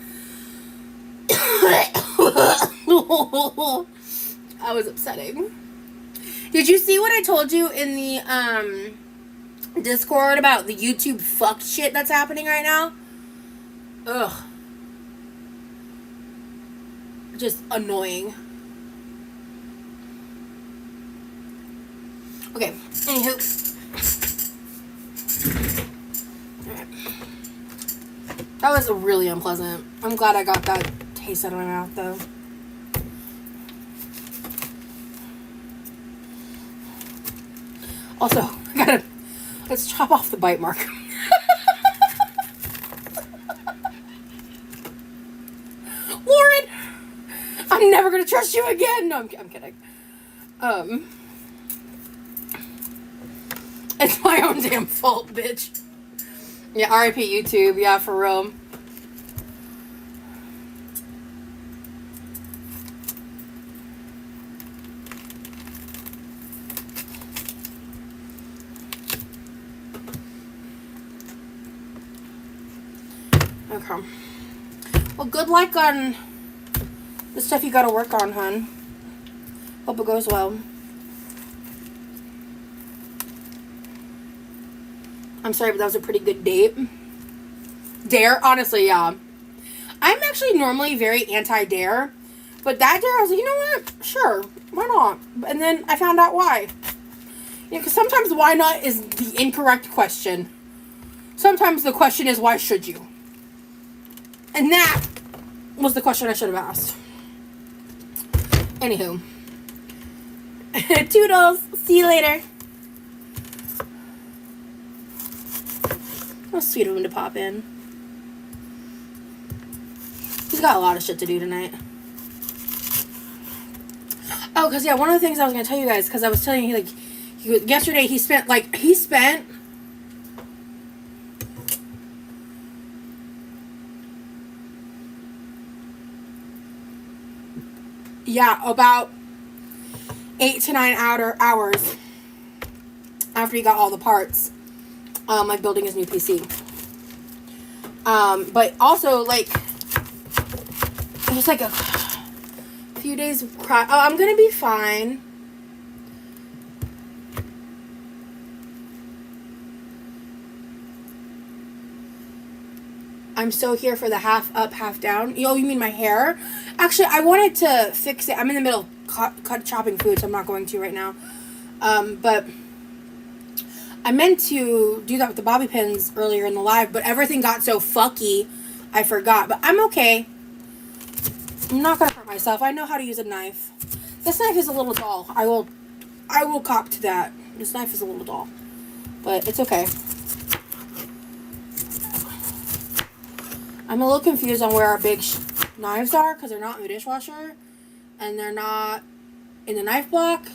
That was upsetting. Did you see what I told you in the Discord about the YouTube fuck shit that's happening right now? Ugh. Just annoying. Okay, anywho. Alright. That was really unpleasant. I'm glad I got that taste out of my mouth, though. Also, let's chop off the bite mark. Lauren! I'm never gonna trust you again! No, I'm kidding. It's my own damn fault, bitch. Yeah, RIP YouTube. Yeah, for real. Okay. Well, good luck on the stuff you gotta work on, hun. Hope it goes well. I'm sorry, but that was a pretty good date. Dare? Honestly, yeah. I'm actually normally very anti-dare. But that dare, I was like, you know what? Sure. Why not? And then I found out why. Yeah, because sometimes why not is the incorrect question. Sometimes the question is, why should you? And that was the question I should have asked. Anywho. Toodles. See you later. How sweet of him to pop in. He's got a lot of shit to do tonight. Oh, because, yeah, one of the things I was going to tell you guys, because I was telling you, like, yesterday he spent, yeah, about 8 to 9 hours after he got all the parts, like, building his new PC. But also, like, it was like a few days of cry. Oh, I'm gonna be fine. I'm so here for the half up, half down. Oh, you mean my hair? Actually, I wanted to fix it. I'm in the middle of chopping food, so I'm not going to right now. But I meant to do that with the bobby pins earlier in the live, but everything got so fucky, I forgot. But I'm okay. I'm not gonna hurt myself. I know how to use a knife. This knife is a little dull. I will cop to that. This knife is a little dull, but it's okay. I'm a little confused on where our big knives are, because they're not in the dishwasher, and they're not in the knife block,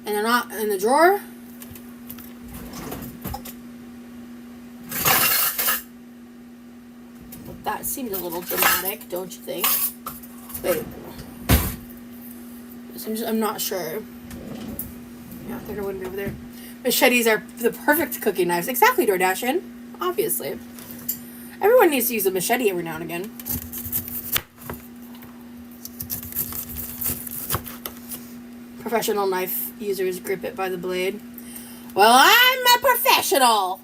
and they're not in the drawer. That seems a little dramatic, don't you think? Wait. I'm not sure. Yeah, I think I wouldn't be over there. Machetes are the perfect cooking knives. Exactly, Dordashin. Obviously. Everyone needs to use a machete every now and again. Professional knife users grip it by the blade. Well, I'm a professional!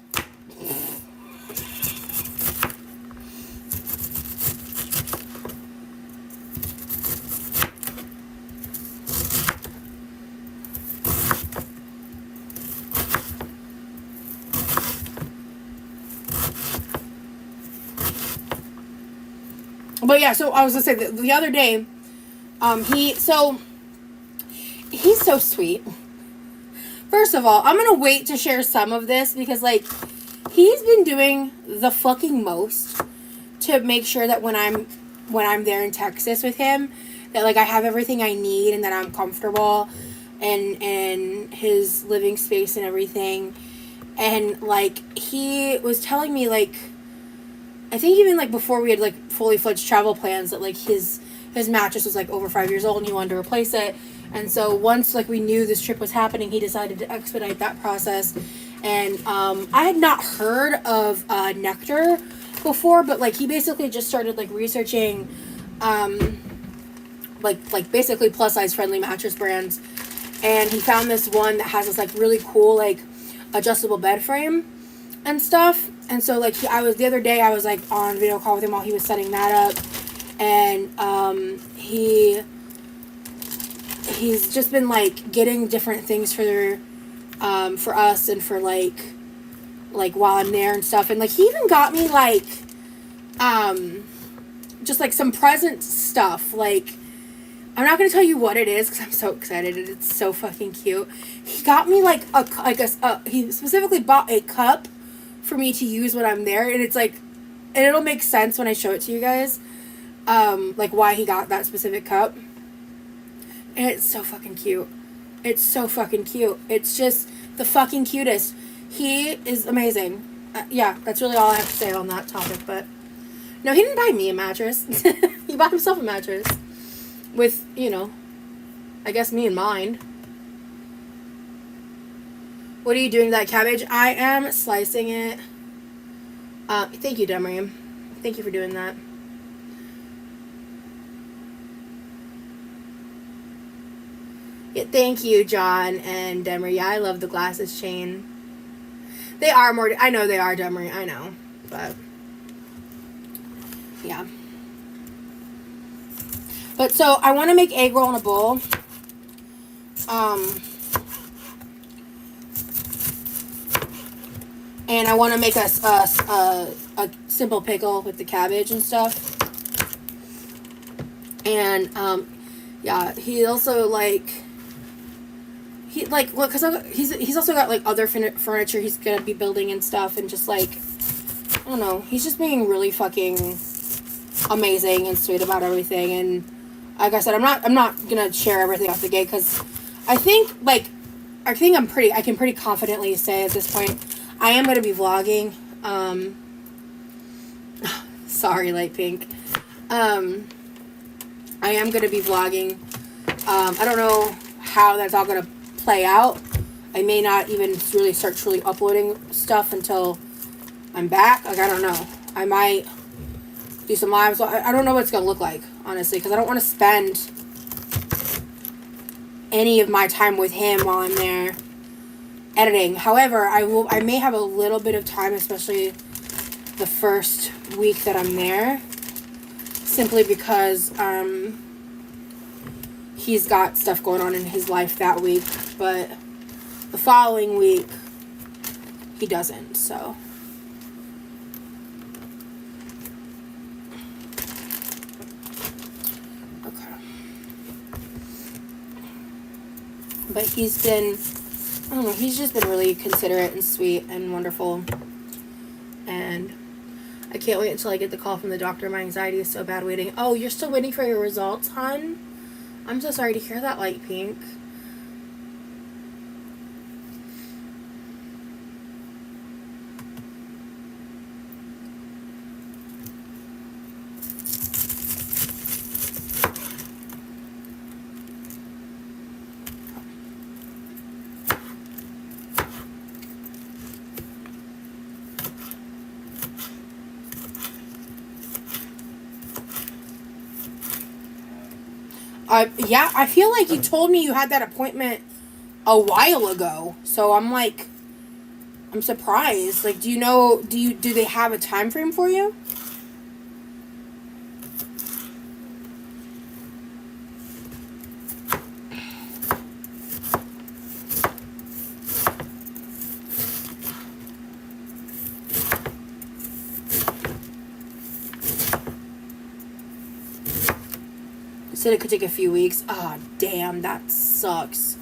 But yeah, so I was gonna say that the other day, he's so sweet. First of all, I'm gonna wait to share some of this because, like, he's been doing the fucking most to make sure that when I'm there in Texas with him, that, like, I have everything I need and that I'm comfortable and his living space and everything. And, like, he was telling me, like, I think even, like, before we had, like, fully fledged travel plans, that, like, his mattress was, like, over 5 years old and he wanted to replace it. And so once, like, we knew this trip was happening, he decided to expedite that process. And I had not heard of Nectar before, but, like, he basically just started, like, researching like basically plus size friendly mattress brands, and he found this one that has this like really cool like adjustable bed frame and stuff. And so like the other day I was like on video call with him while he was setting that up, and he's just been like getting different things for us and for like while I'm there and stuff. And like he even got me like just like some present stuff. Like, I'm not gonna tell you what it is because I'm so excited and it's so fucking cute. He got me like he specifically bought a cup for me to use when I'm there, and it's like, and it'll make sense when I show it to you guys, like why he got that specific cup. And it's so fucking cute. It's so fucking cute. It's just the fucking cutest. He is amazing. Yeah, that's really all I have to say on that topic. But no, he didn't buy me a mattress. He bought himself a mattress with, you know, I guess me in mind. What are you doing to that cabbage? I am slicing it. Thank you, Demery. Thank you for doing that. Yeah, thank you, John and Demery. Yeah, I love the glasses chain. They are more... I know they are, Demery. I know. But... yeah. But so, I want to make egg roll in a bowl. And I want to make a simple pickle with the cabbage and stuff. And, yeah, he also, like... well, because he's also got, like, other furniture he's gonna be building and stuff, and just, like, I don't know, he's just being really fucking amazing and sweet about everything. And like I said, I'm not gonna share everything off the gate, because I can pretty confidently say at this point, I am gonna be vlogging, sorry, Light Pink, I am gonna be vlogging, I don't know how that's all gonna play out. I may not even really start truly uploading stuff until I'm back. Like, I don't know. I might do some lives. I don't know what it's going to look like, honestly, because I don't want to spend any of my time with him while I'm there editing. However, I may have a little bit of time, especially the first week that I'm there, simply because he's got stuff going on in his life that week, but the following week he doesn't, so. Okay. But he's been, I don't know, he's just been really considerate and sweet and wonderful. And I can't wait until I get the call from the doctor. My anxiety is so bad waiting. Oh, you're still waiting for your results, hon? I'm so sorry to hear that, Light Pink. Yeah, I feel like you told me you had that appointment a while ago. So I'm like, I'm surprised. Like, do they have a time frame for you? Said it could take a few weeks. Ah, oh, damn, that sucks.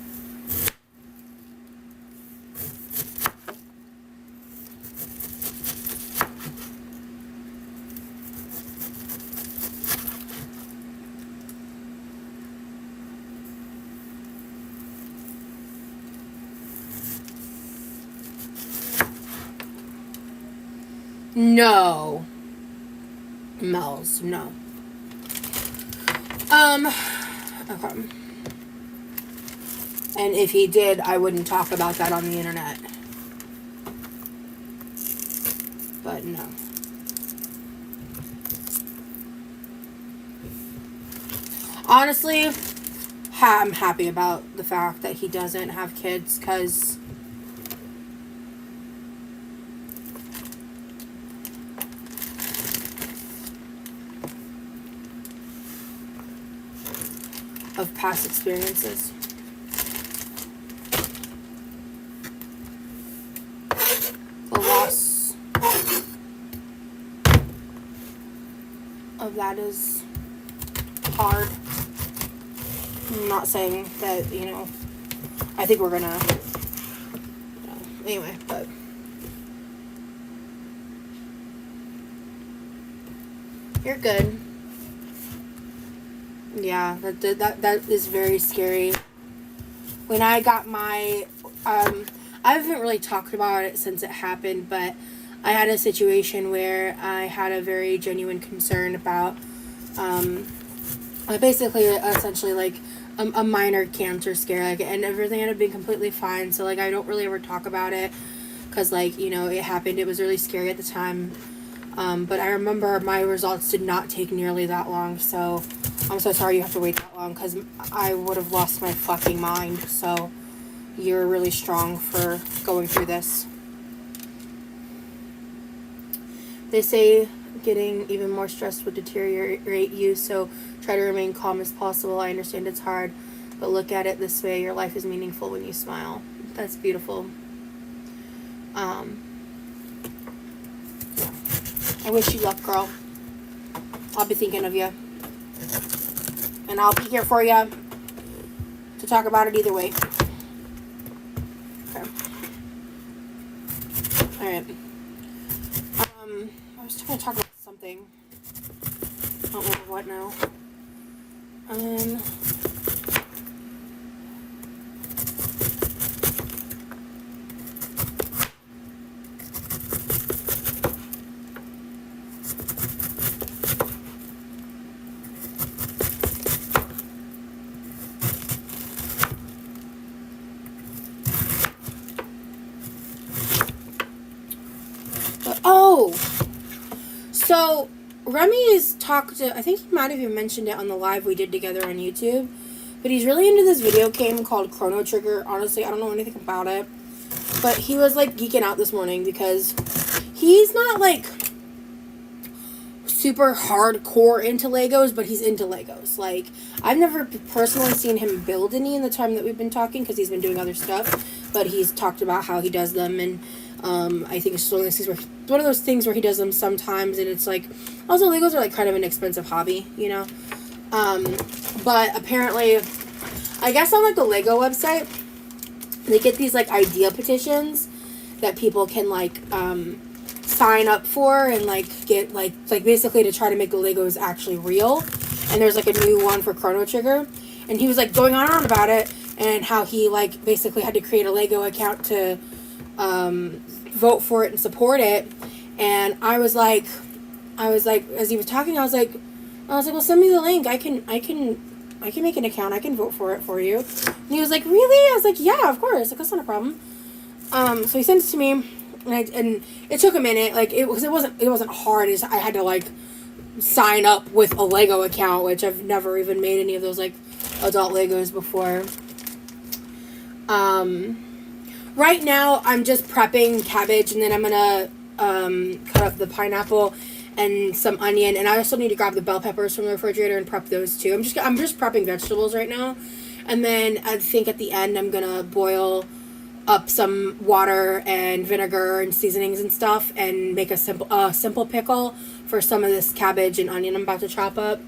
No. Mel's, no. Okay. And if he did, I wouldn't talk about that on the internet. But no. Honestly, I'm happy about the fact that he doesn't have kids, because of past experiences. The loss of that is hard. I'm not saying that, you know, I think we're gonna, you know, anyway, but you're good. Yeah, that is very scary. When I got my, I haven't really talked about it since it happened, but I had a situation where I had a very genuine concern about, basically, essentially, like, a minor cancer scare, like, and everything ended up being completely fine, so, like, I don't really ever talk about it, because, like, you know, it happened, it was really scary at the time, but I remember my results did not take nearly that long, so I'm so sorry you have to wait that long, because I would have lost my fucking mind. So you're really strong for going through this. They say getting even more stressed would deteriorate you, so try to remain calm as possible. I understand it's hard, but look at it this way. Your life is meaningful when you smile. That's beautiful. I wish you luck, girl. I'll be thinking of you. And I'll be here for you to talk about it either way. Okay. Alright. I was trying to talk about something. I don't remember what now. Oh! So, Remy has talked to, I think he might have even mentioned it on the live we did together on YouTube, but he's really into this video game called Chrono Trigger. Honestly, I don't know anything about it, but he was, like, geeking out this morning because he's not, like, super hardcore into Legos, but he's into Legos. Like, I've never personally seen him build any in the time that we've been talking, because he's been doing other stuff, but he's talked about how he does them, and I think it's one of those things where he does them sometimes, and it's like, also Legos are like kind of an expensive hobby, you know. But apparently, I guess on like the Lego website, they get these like idea petitions that people can like sign up for and like get like basically to try to make the Legos actually real. And there's like a new one for Chrono Trigger, and he was like going on about it and how he like basically had to create a Lego account to vote for it and support it. And I was like, as he was talking, I was like, well, send me the link. I can make an account. I can vote for it for you. And he was like, really? I was like, yeah, of course. Like, that's not a problem. So he sent it to me, and it took a minute. Like, it wasn't hard. I had to like sign up with a Lego account, which I've never even made any of those like adult Legos before. Right now, I'm just prepping cabbage, and then I'm gonna cut up the pineapple and some onion, and I also need to grab the bell peppers from the refrigerator and prep those too. I'm just prepping vegetables right now, and then I think at the end I'm gonna boil up some water and vinegar and seasonings and stuff, and make a simple pickle for some of this cabbage and onion I'm about to chop up.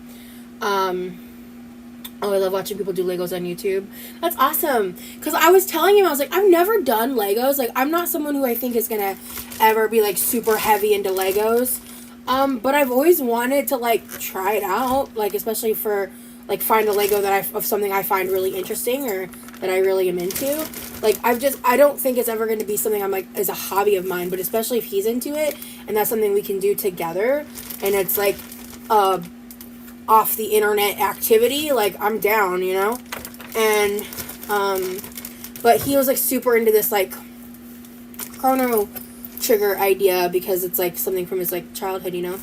Oh, I love watching people do Legos on YouTube. That's awesome. Because I was telling him, I was like, I've never done Legos. Like, I'm not someone who I think is going to ever be, like, super heavy into Legos. But I've always wanted to, like, try it out. Like, especially for, like, find a Lego of something I find really interesting or that I really am into. Like, I don't think it's ever going to be something I'm, like, as a hobby of mine. But especially if he's into it and that's something we can do together. And it's, like, off the internet activity, like, I'm down, you know? And, but he was, like, super into this, like, Chrono Trigger idea, because it's, like, something from his, like, childhood, you know?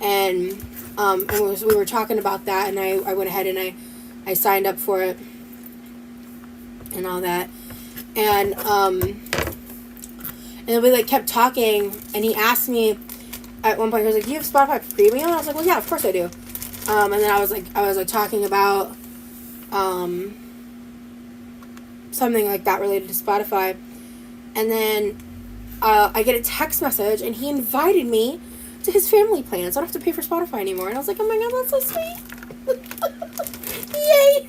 And, And we were talking about that, and I went ahead and I signed up for it and all that. And then we like kept talking, and he asked me at one point, he was like, "Do you have Spotify Premium?" And I was like, "Well, yeah, of course I do." And then I was like talking about something like that related to Spotify, and then I get a text message, and he invited me to his family plan, so I don't have to pay for Spotify anymore. And I was like, "Oh my god, that's so sweet!" Yay!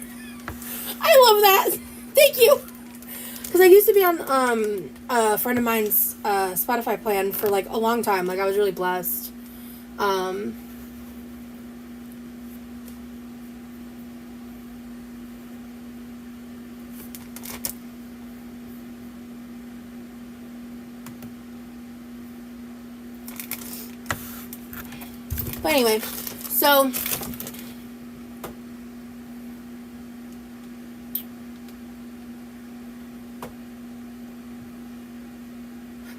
I love that. Thank you. Because I used to be on a friend of mine's Spotify plan for like a long time. Like I was really blessed. But anyway, so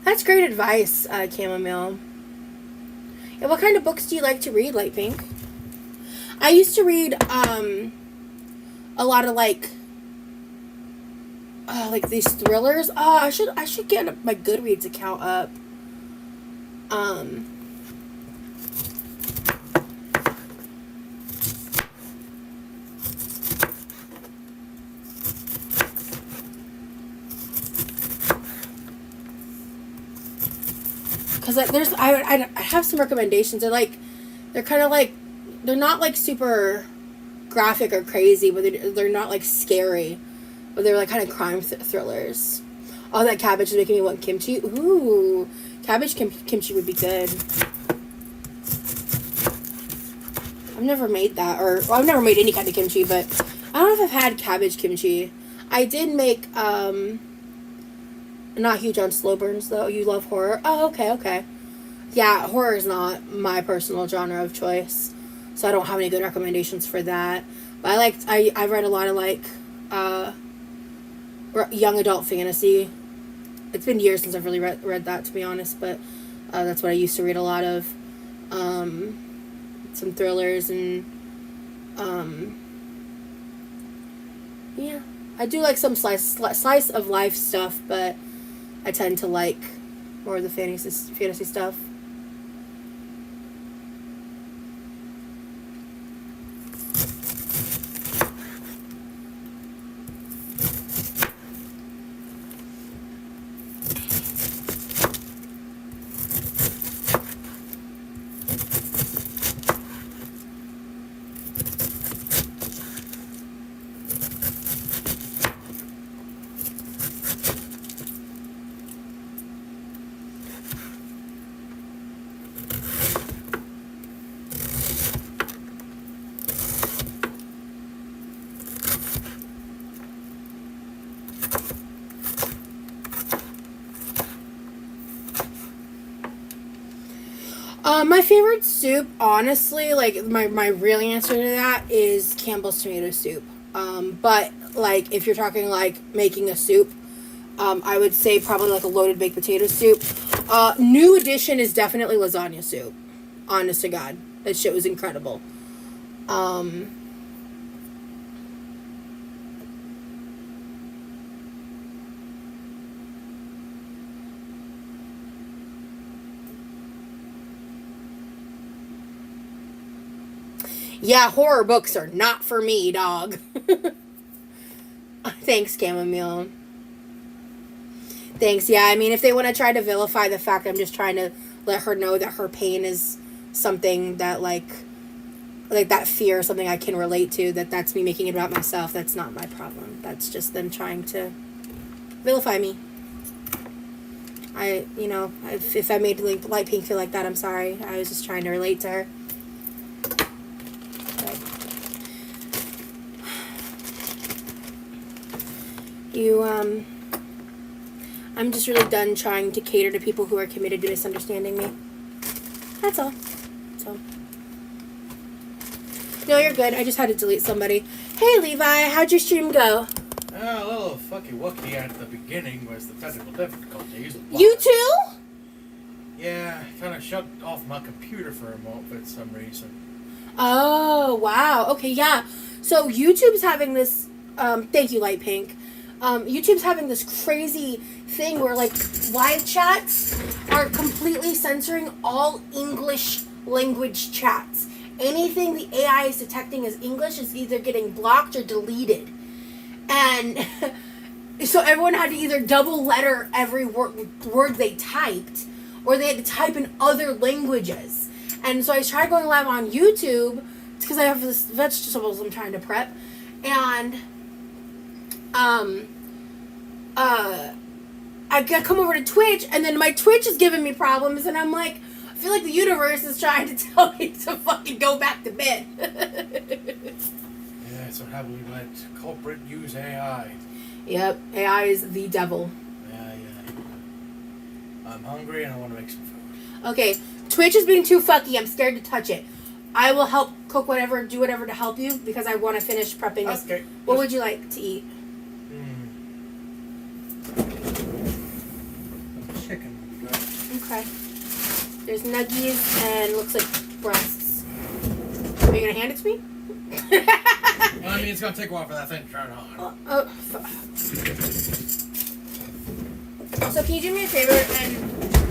that's great advice, Chamomile. Yeah, what kind of books do you like to read, Light Pink? I used to read a lot of like these thrillers. I should get my Goodreads account up. Because I have some recommendations. They're kind of like, they're not like super graphic or crazy, but they're not like scary, but they're like kind of crime thrillers. Oh, that cabbage is making me want kimchi. Ooh, cabbage kimchi would be good. I've never made that, I've never made any kind of kimchi, but I don't know if I've had cabbage kimchi. I did make, not huge on slow burns, though. You love horror? Oh, okay. Yeah, horror is not my personal genre of choice, so I don't have any good recommendations for that. But I've read a lot of, like, young adult fantasy. It's been years since I've really read that, to be honest, but that's what I used to read a lot of. Some thrillers and, yeah. I do like some slice of life stuff, but I tend to like more of the fantasy stuff. My favorite soup, honestly, like, my real answer to that is Campbell's tomato soup. But, like, if you're talking, like, making a soup, I would say probably, like, a loaded baked potato soup. New addition is definitely lasagna soup. Honest to God. That shit was incredible. Yeah, horror books are not for me, dog. Thanks, Chamomile. Thanks, yeah, I mean, if they want to try to vilify the fact I'm just trying to let her know that her pain is something that, like that fear is something I can relate to, that's me making it about myself, that's not my problem. That's just them trying to vilify me. If I made Light Pink feel like that, I'm sorry. I was just trying to relate to her. I'm just really done trying to cater to people who are committed to misunderstanding me. That's all. So. No, you're good. I just had to delete somebody. Hey, Levi, how'd your stream go? A little fucky-wucky at the beginning was the technical difficulties. You too? Yeah, I kind of shut off my computer for a moment for some reason. Oh, wow. Okay, yeah. So YouTube's having this. Thank you, Light Pink. YouTube's having this crazy thing where like live chats are completely censoring all English language chats. Anything the AI is detecting as English is either getting blocked or deleted. And so everyone had to either double letter every word they typed, or they had to type in other languages. And so I tried going live on YouTube because I have this vegetables I'm trying to prep, and I come over to Twitch, and then my Twitch is giving me problems, and I'm like, I feel like the universe is trying to tell me to fucking go back to bed. Yeah, so how we let culprit use AI? Yep, AI is the devil. Yeah. I'm hungry and I want to make some food. Okay, Twitch is being too fucky. I'm scared to touch it. I will help cook whatever, do whatever to help you because I want to finish prepping this. Okay. What would you like to eat? Chicken would be good. Okay. There's nuggies and looks like breasts. Are you gonna hand it to me? Well, I mean, it's gonna take a while for that thing to turn on. So can you do me a favor and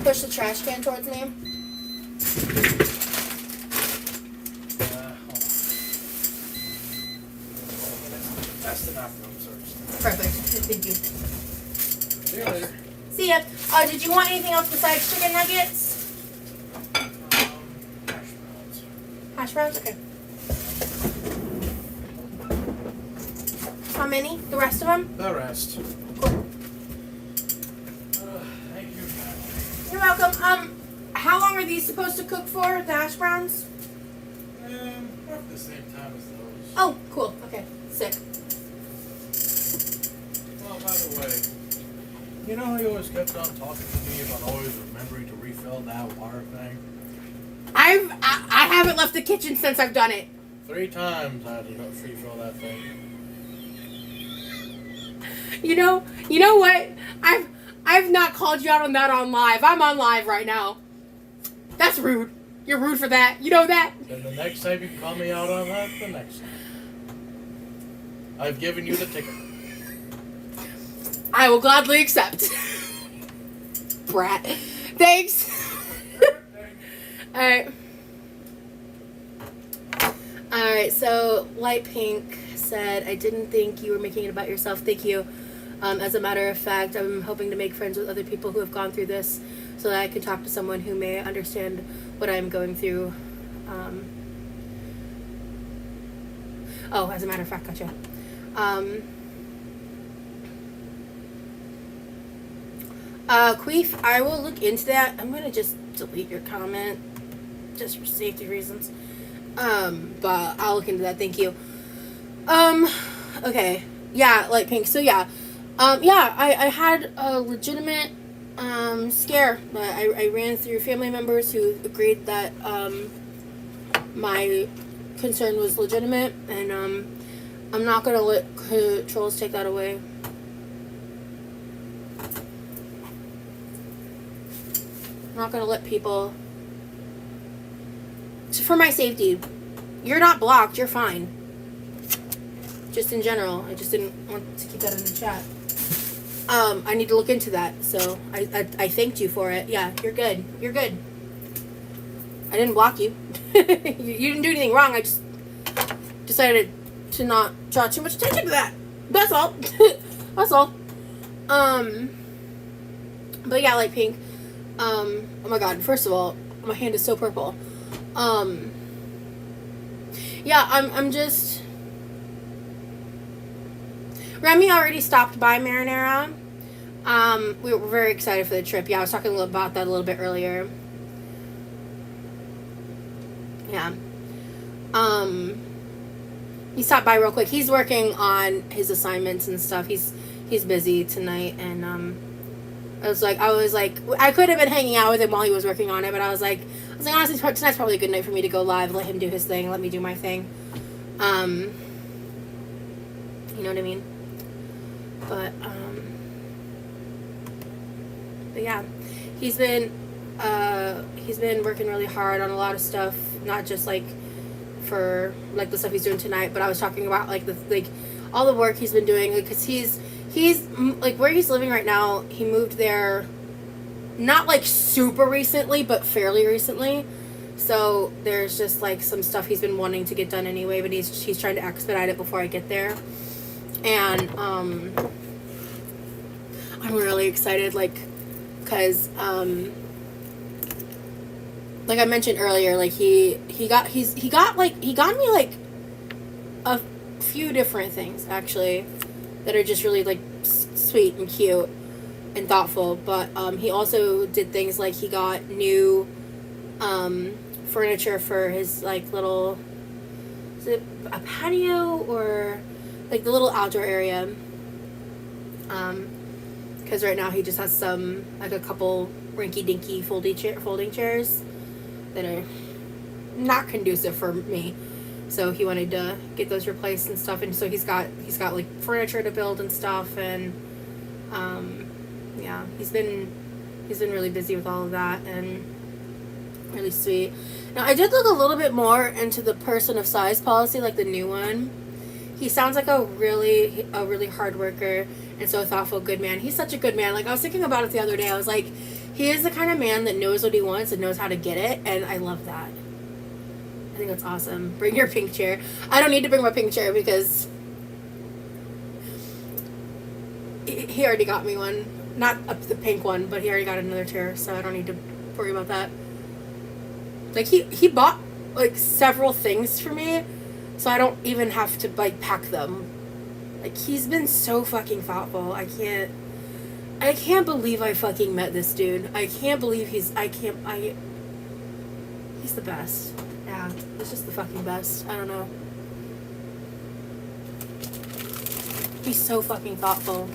push the trash can towards me? Hold on. That's enough room first. Perfect. Thank you. See you later. See ya. Did you want anything else besides chicken nuggets? Hash browns. Hash browns? Okay. How many? The rest of them? The rest. Cool. Thank you, man. You're welcome. How long are these supposed to cook for, the hash browns? Roughly the same time as those. Oh, cool. Okay. Sick. Well, by the way, you know how you always kept on talking to me about always remembering to refill that water thing? I haven't left the kitchen since I've done it. 3 times I had to refill that thing. You know what? I've not called you out on that on live. I'm on live right now. That's rude. You're rude for that. You know that? Then the next time you can call me out on that, the next time. I've given you the ticket. I will gladly accept. Brat. Thanks. Alright. Alright, so Light Pink said, I didn't think you were making it about yourself. Thank you. As a matter of fact, I'm hoping to make friends with other people who have gone through this so that I can talk to someone who may understand what I'm going through. As a matter of fact, gotcha. Queef, I will look into that. I'm going to just delete your comment just for safety reasons. But I'll look into that. Thank you. Okay. Yeah, Light Pink. So, yeah. I had a legitimate, scare. I ran through family members who agreed that, my concern was legitimate, and, I'm not gonna let trolls take that away. I'm not gonna let people... For my safety. You're not blocked, you're fine. Just in general. I just didn't want to keep that in the chat. I need to look into that, so I thanked you for it. Yeah, you're good. You're good. I didn't block you. You didn't do anything wrong, I just decided to not draw too much attention to that. That's all. That's all. But yeah, Light Pink. Oh my god, first of all, my hand is so purple. Yeah, I'm just... Remy already stopped by Marinara. We were very excited for the trip. Yeah, I was talking about that a little bit earlier. Yeah. He stopped by real quick. He's working on his assignments and stuff. He's busy tonight, and I was like, I could have been hanging out with him while he was working on it, but I was like, honestly, tonight's probably a good night for me to go live, let him do his thing, let me do my thing. You know what I mean? But yeah, he's been working really hard on a lot of stuff, not just like for like the stuff he's doing tonight, but I was talking about like all the work he's been doing, because he's like where he's living right now. He moved there not like super recently, but fairly recently. So there's just like some stuff he's been wanting to get done anyway, but he's trying to expedite it before I get there. And I'm really excited, like, cause like I mentioned earlier, like he got me like a few different things actually that are just really like sweet and cute and thoughtful. But he also did things like he got new furniture for his like little, is it a patio or like the little outdoor area? Because right now he just has some, like a couple rinky-dinky folding chairs that are not conducive for me. So he wanted to get those replaced and stuff, and so he's got like furniture to build and stuff, and yeah, he's been really busy with all of that, and really sweet. Now I did look a little bit more into the person of size policy, like the new one. He sounds like a really hard worker and so thoughtful, good man. He's such a good man. Like I was thinking about it the other day. I was like, he is the kind of man that knows what he wants and knows how to get it, and I love that. I think that's awesome. Bring your pink chair. I don't need to bring my pink chair because he already got me one. Not the pink one, but he already got another chair, so I don't need to worry about that. Like he bought like several things for me, so I don't even have to like pack them. Like he's been so fucking thoughtful. I can't believe I fucking met this dude. I can't believe he's the best. Yeah, he's just the fucking best. I don't know. He's so fucking thoughtful.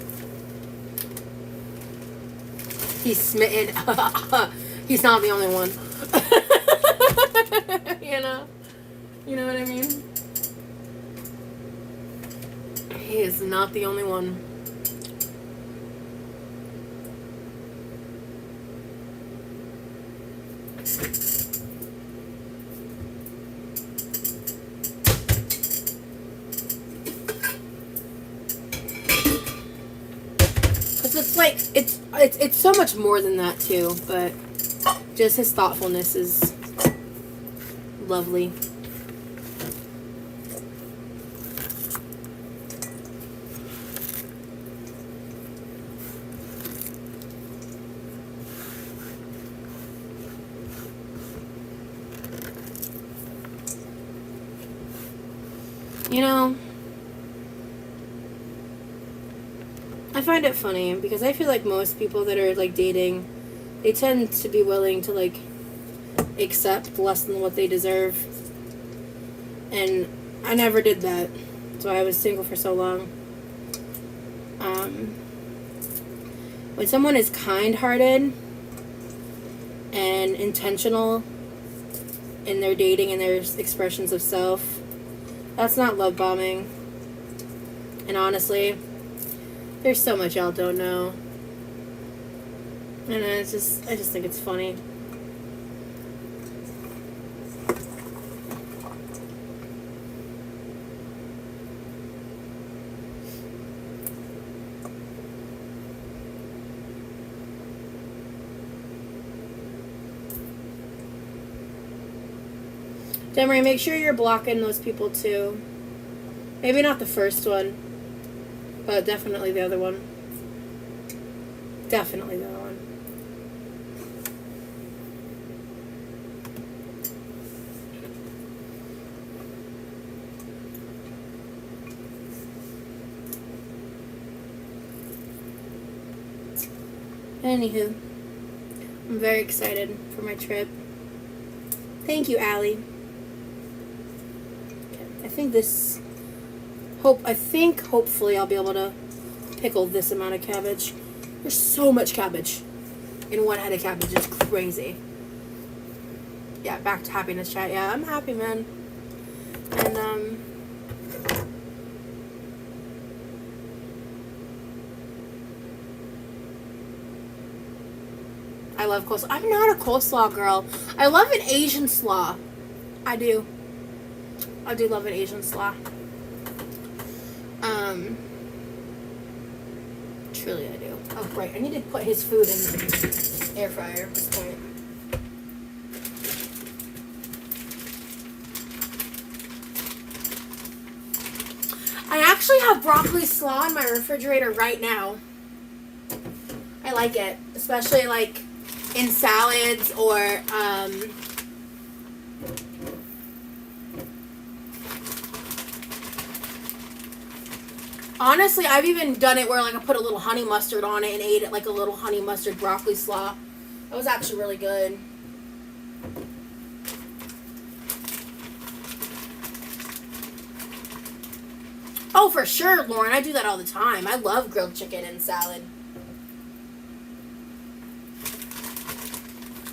He's smitten. He's not the only one. You know what I mean? He is not the only one. It's like it's so much more than that too, but just his thoughtfulness is lovely. You know, I find it funny because I feel like most people that are like dating, they tend to be willing to like accept less than what they deserve. And I never did that. That's why I was single for so long. When someone is kind-hearted and intentional in their dating and their expressions of self, that's not love bombing. And honestly, there's so much y'all don't know. And I just think it's funny. Demery, make sure you're blocking those people too. Maybe not the first one, but definitely the other one. Definitely the other one. Anywho, I'm very excited for my trip. Thank you, Allie. I think hopefully I'll be able to pickle this amount of cabbage. There's so much cabbage in one head of cabbage. It's crazy. Yeah, back to happiness chat. Yeah, I'm happy, man. And I love coleslaw. I'm not a coleslaw girl. I love an Asian slaw. I do. I do love an Asian slaw. Truly I do. Oh, right. I need to put his food in the air fryer at this point. I actually have broccoli slaw in my refrigerator right now. I like it, especially like in salads or honestly, I've even done it where like I put a little honey mustard on it and ate it like a little honey mustard broccoli slaw. That was actually really good. Oh, for sure, Lauren. I do that all the time. I love grilled chicken and salad.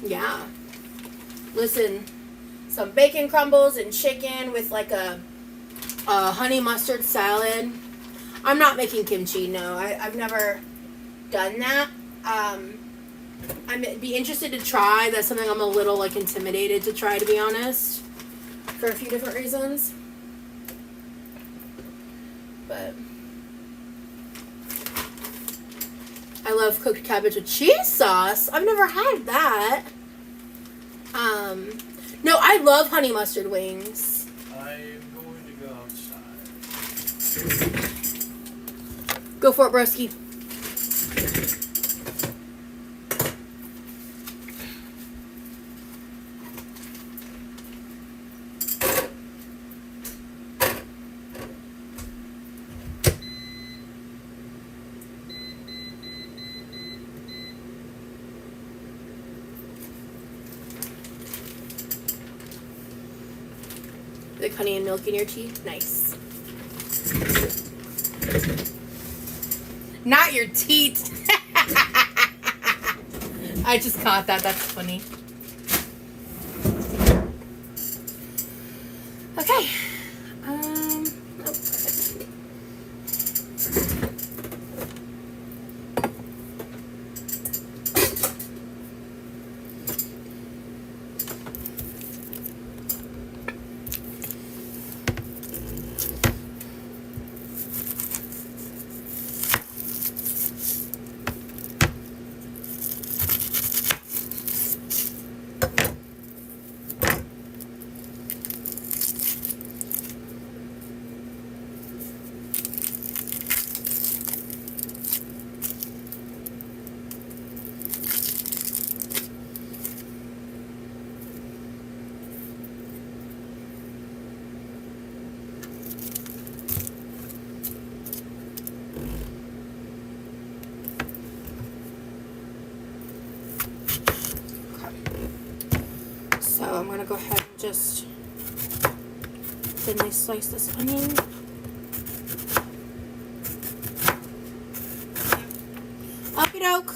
Yeah. Listen, some bacon crumbles and chicken with like a honey mustard salad. I'm not making kimchi, no. I've never done that. I'd be interested to try. That's something I'm a little like intimidated to try, to be honest, for a few different reasons. But I love cooked cabbage with cheese sauce. I've never had that. No, I love honey mustard wings. I'm going to go outside. Go for it, broski. Like honey and milk in your tea? Nice. Not your teeth. I just caught that. That's funny. Okay. Oh, perfect. So I'm going to go ahead and just thinly slice this onion. Okie doke.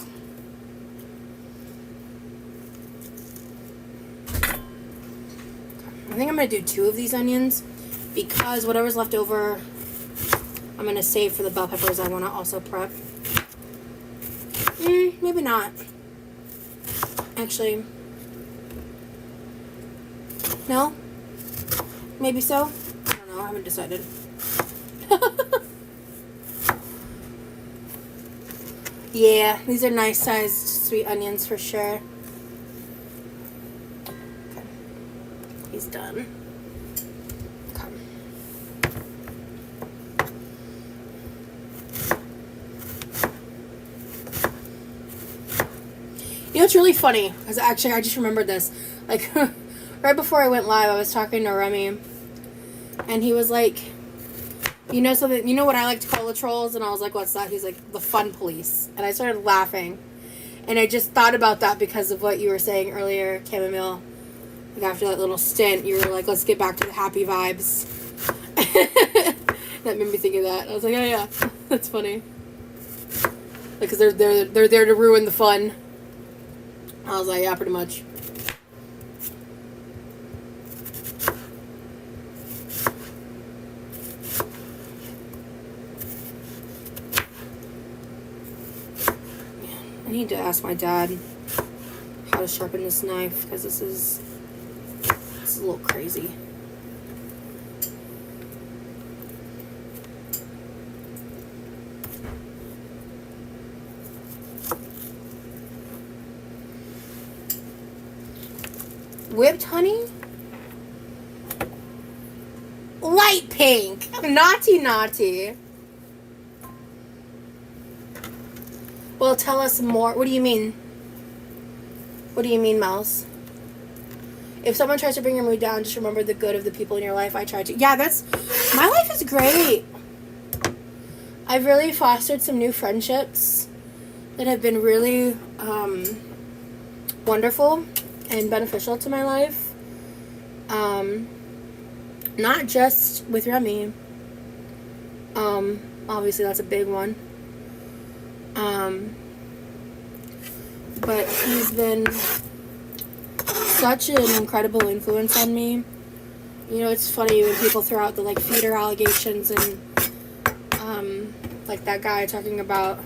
I think I'm going to do 2 of these onions because whatever's left over I'm going to save for the bell peppers I want to also prep. Maybe not. Actually, no? Maybe so? I don't know. I haven't decided. Yeah, these are nice sized sweet onions for sure. Okay. He's done. Okay. You know, it's really funny, because actually I just remembered this. Like, right before I went live, I was talking to Remy, and he was like, you know something, you know what I like to call the trolls? And I was like, what's that? He's like, the fun police. And I started laughing. And I just thought about that because of what you were saying earlier, Chamomile. Like, after that little stint, you were like, let's get back to the happy vibes. That made me think of that. I was like, oh yeah, that's funny. Because they're there to ruin the fun. I was like, yeah, pretty much. I need to ask my dad how to sharpen this knife because this is a little crazy. Whipped honey? Light pink. Naughty, naughty. Well, tell us more. What do you mean? What do you mean, Mouse? If someone tries to bring your mood down, just remember the good of the people in your life. I try to. Yeah, that's... My life is great. I've really fostered some new friendships that have been really wonderful and beneficial to my life. Not just with Remy. Obviously, that's a big one. But he's been such an incredible influence on me. You know, it's funny when people throw out the, like, feeder allegations and, like that guy talking about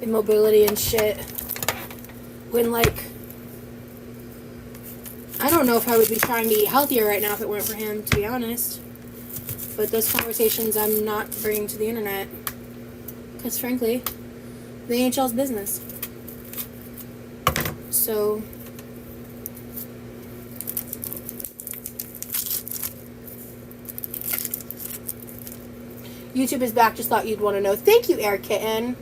immobility and shit. When, like, I don't know if I would be trying to eat healthier right now if it weren't for him, to be honest. But those conversations I'm not bringing to the internet. Because, frankly, they ain't y'all's business. So... YouTube is back. Just thought you'd want to know. Thank you, Air Kitten.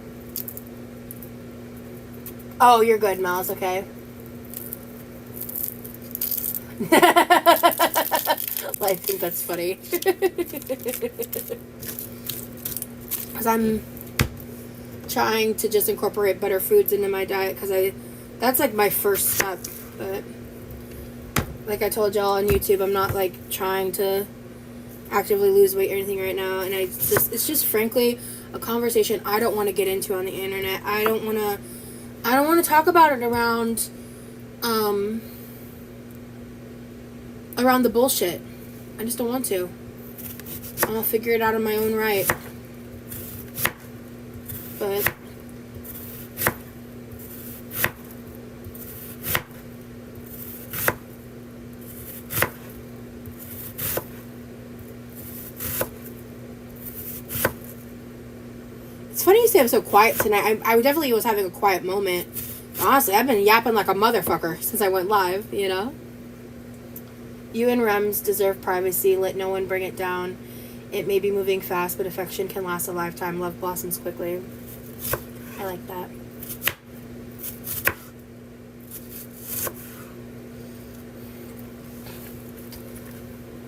Oh, you're good, Mouse. Okay. I think that's funny. Because I'm trying to just incorporate better foods into my diet. Because that's like my first step. But like I told y'all on YouTube, I'm not like trying to actively lose weight or anything right now, and it's just frankly a conversation I don't want to get into on the internet. I don't want to talk about it around the bullshit. I just don't want to. I'll figure it out on my own right. But it's funny you say I'm so quiet tonight. I definitely was having a quiet moment. Honestly, I've been yapping like a motherfucker since I went live, you know? You and Rems deserve privacy. Let no one bring it down. It may be moving fast, but affection can last a lifetime. Love blossoms quickly. I like that.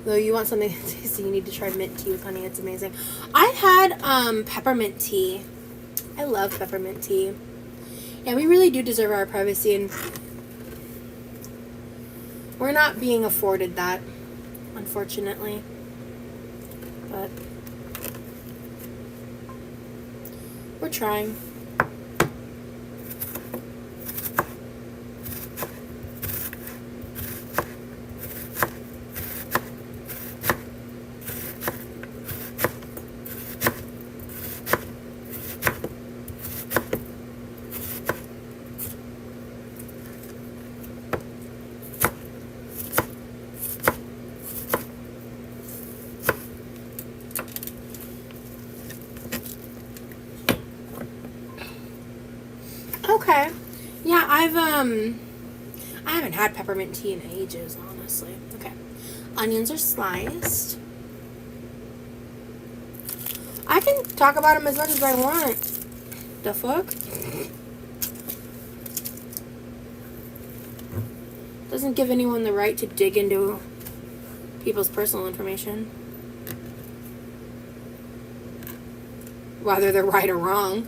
Though you want something tasty, you need to try mint tea with honey. It's amazing. I've had peppermint tea. I love peppermint tea. Yeah, we really do deserve our privacy, and we're not being afforded that, unfortunately. But we're trying. Okay. Yeah, I haven't had peppermint tea in ages, honestly. Okay. Onions are sliced. I can talk about them as much as I want. The fuck? Doesn't give anyone the right to dig into people's personal information. Whether they're right or wrong.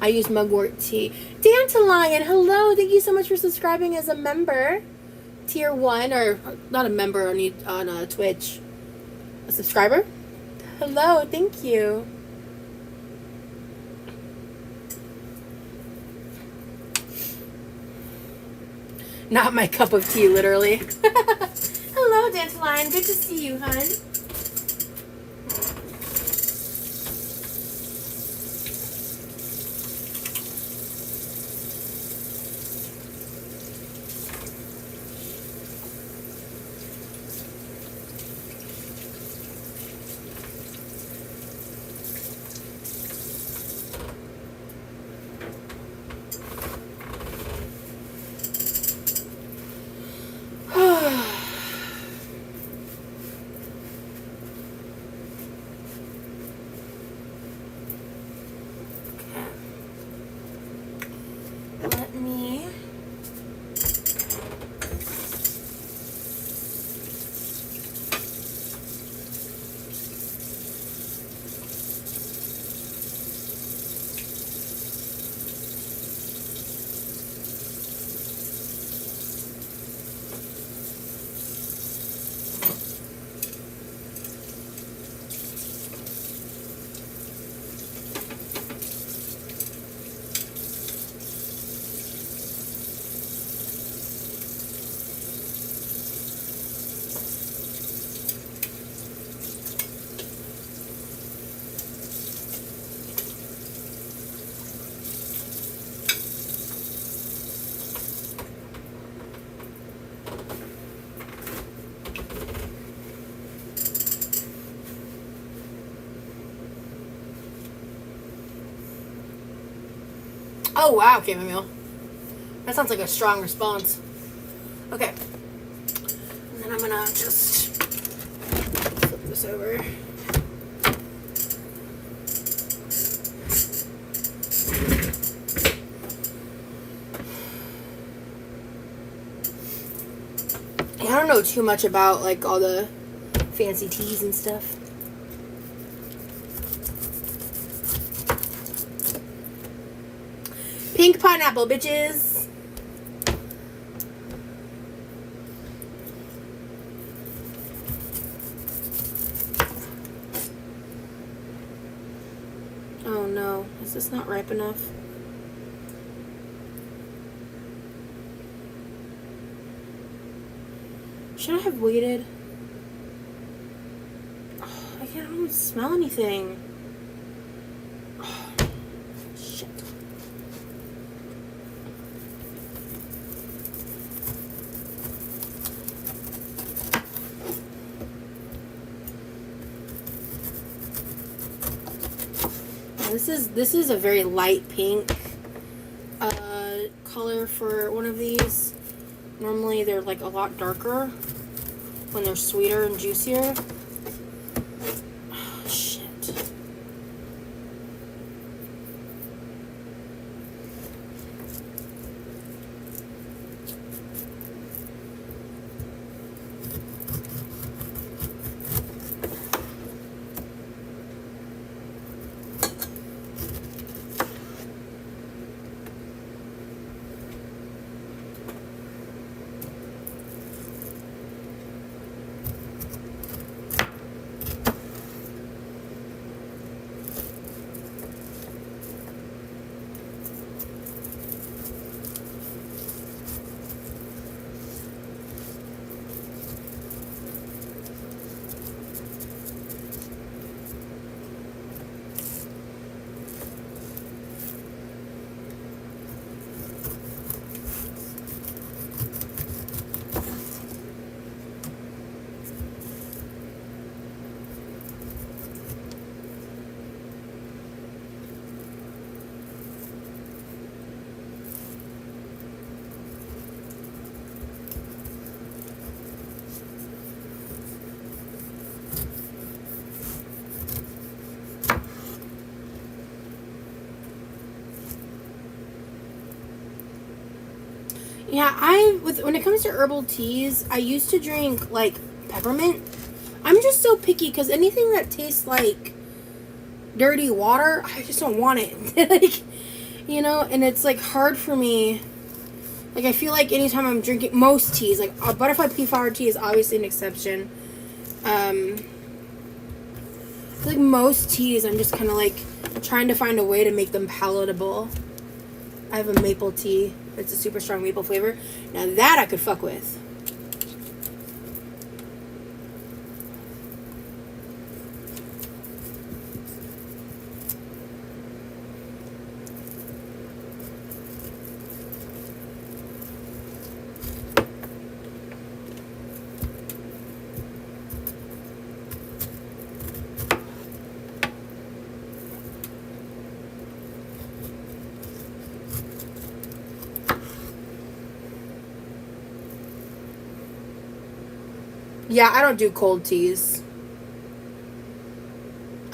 I use mugwort tea. Dandelion, hello. Thank you so much for subscribing as a member. Tier 1, or not a member on Twitch. A subscriber? Hello, thank you. Not my cup of tea, literally. Hello, Dandelion. Good to see you, hun. Oh, wow, chamomile. That sounds like a strong response. Okay. And then I'm gonna just flip this over. I don't know too much about, like, all the fancy teas and stuff. Pink pineapple, bitches. Oh no, is this not ripe enough? Should I have waited? Oh, I can't even smell anything. Oh, shit. This is a very light pink color for one of these. Normally they're like a lot darker when they're sweeter and juicier. Oh, shit. Yeah, when it comes to herbal teas, I used to drink, like, peppermint. I'm just so picky, because anything that tastes like dirty water, I just don't want it. Like, you know, and it's, like, hard for me. Like, I feel like anytime I'm drinking, most teas, like, butterfly pea flower tea is obviously an exception. Like, most teas, I'm just kind of, like, trying to find a way to make them palatable. I have a maple tea. It's a super strong maple flavor. Now that I could fuck with. Yeah, I don't do cold teas.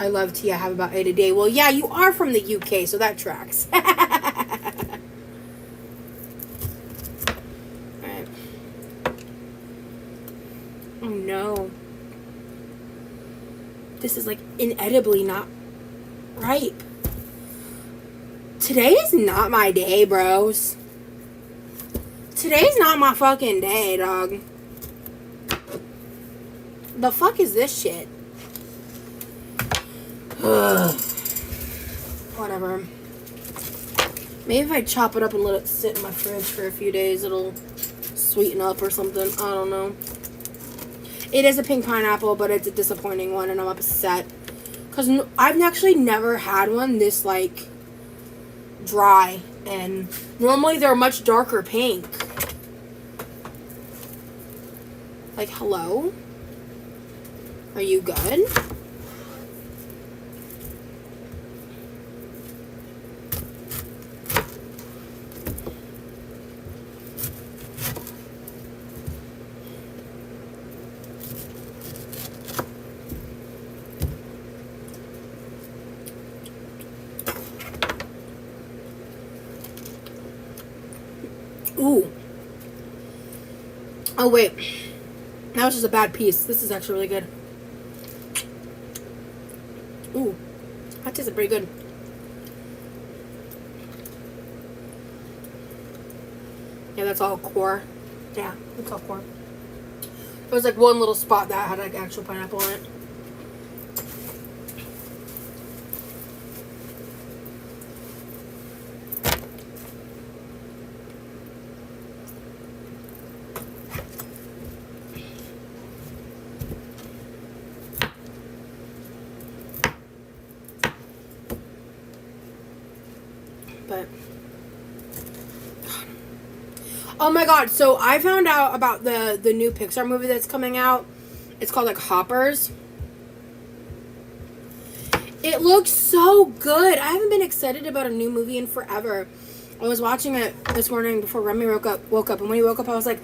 I love tea. I have about 8 a day. Well, yeah, you are from the UK, so that tracks. Alright. Oh no. This is like inedibly not ripe. Today is not my day, bros. Today's not my fucking day, dog. The fuck is this shit? Ugh. Whatever. Maybe if I chop it up and let it sit in my fridge for a few days, it'll sweeten up or something. I don't know. It is a pink pineapple, but it's a disappointing one, and I'm upset. Because I've actually never had one this, like, dry. And normally they're much darker pink. Like, hello? Are you good? Ooh. Oh, wait. That was just a bad piece. This is actually really good. Ooh. That tasted pretty good. Yeah, that's all core. Yeah, that's all core. There was like one little spot that had like actual pineapple in it. But oh my god, so I found out about the new Pixar movie that's coming out. It's called like Hoppers. It looks so good. I haven't been excited about a new movie in forever. I was watching it this morning before Remy woke up, and when he woke up I was like,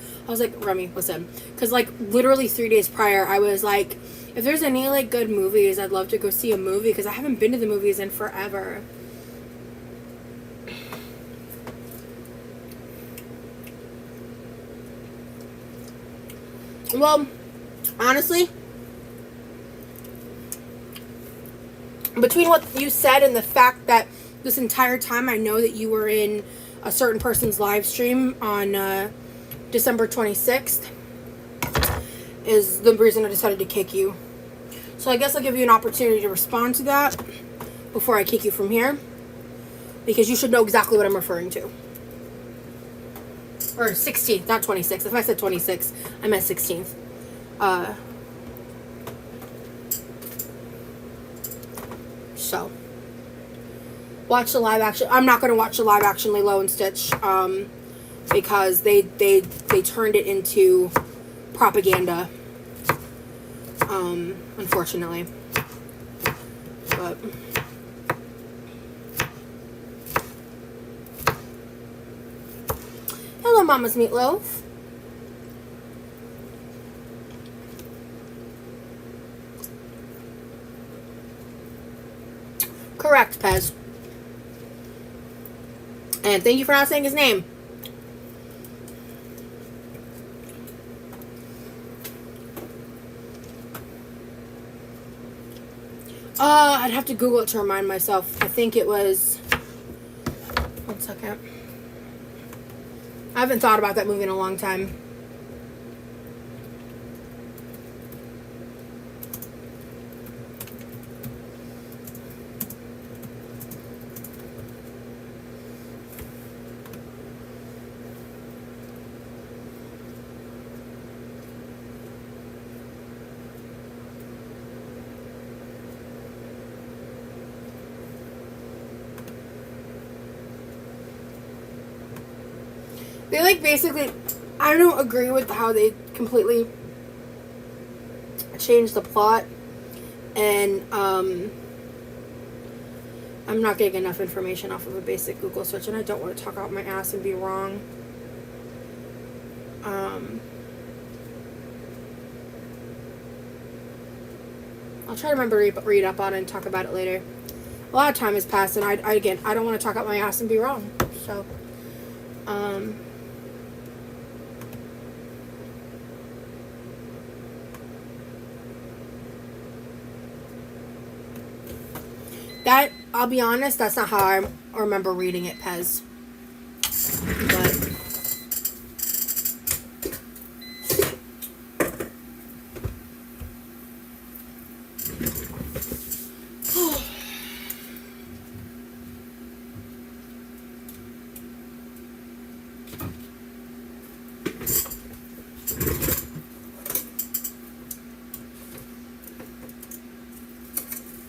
Remy, listen, because like literally 3 days prior I was like, if there's any like good movies, I'd love to go see a movie, because I haven't been to the movies in forever. Well, honestly, between what you said and the fact that this entire time I know that you were in a certain person's live stream on December 26th is the reason I decided to kick you. So I guess I'll give you an opportunity to respond to that before I kick you from here, because you should know exactly what I'm referring to. Or 16th, not 26th. If I said 26th, I meant 16th. So, watch the live action. I'm not going to watch the live action Lilo and Stitch, because they turned it into propaganda, unfortunately. But hello, Mama's Meatloaf. Correct, Pez. And thank you for not saying his name. I'd have to Google it to remind myself. I think it was... One second. I haven't thought about that movie in a long time. They like basically, I don't agree with how they completely changed the plot, and I'm not getting enough information off of a basic Google search, and I don't want to talk out my ass and be wrong. I'll try to remember to read up on it and talk about it later. A lot of time has passed, and I don't want to talk out my ass and be wrong. So, that, I'll be honest, that's not how I remember reading it, Pez.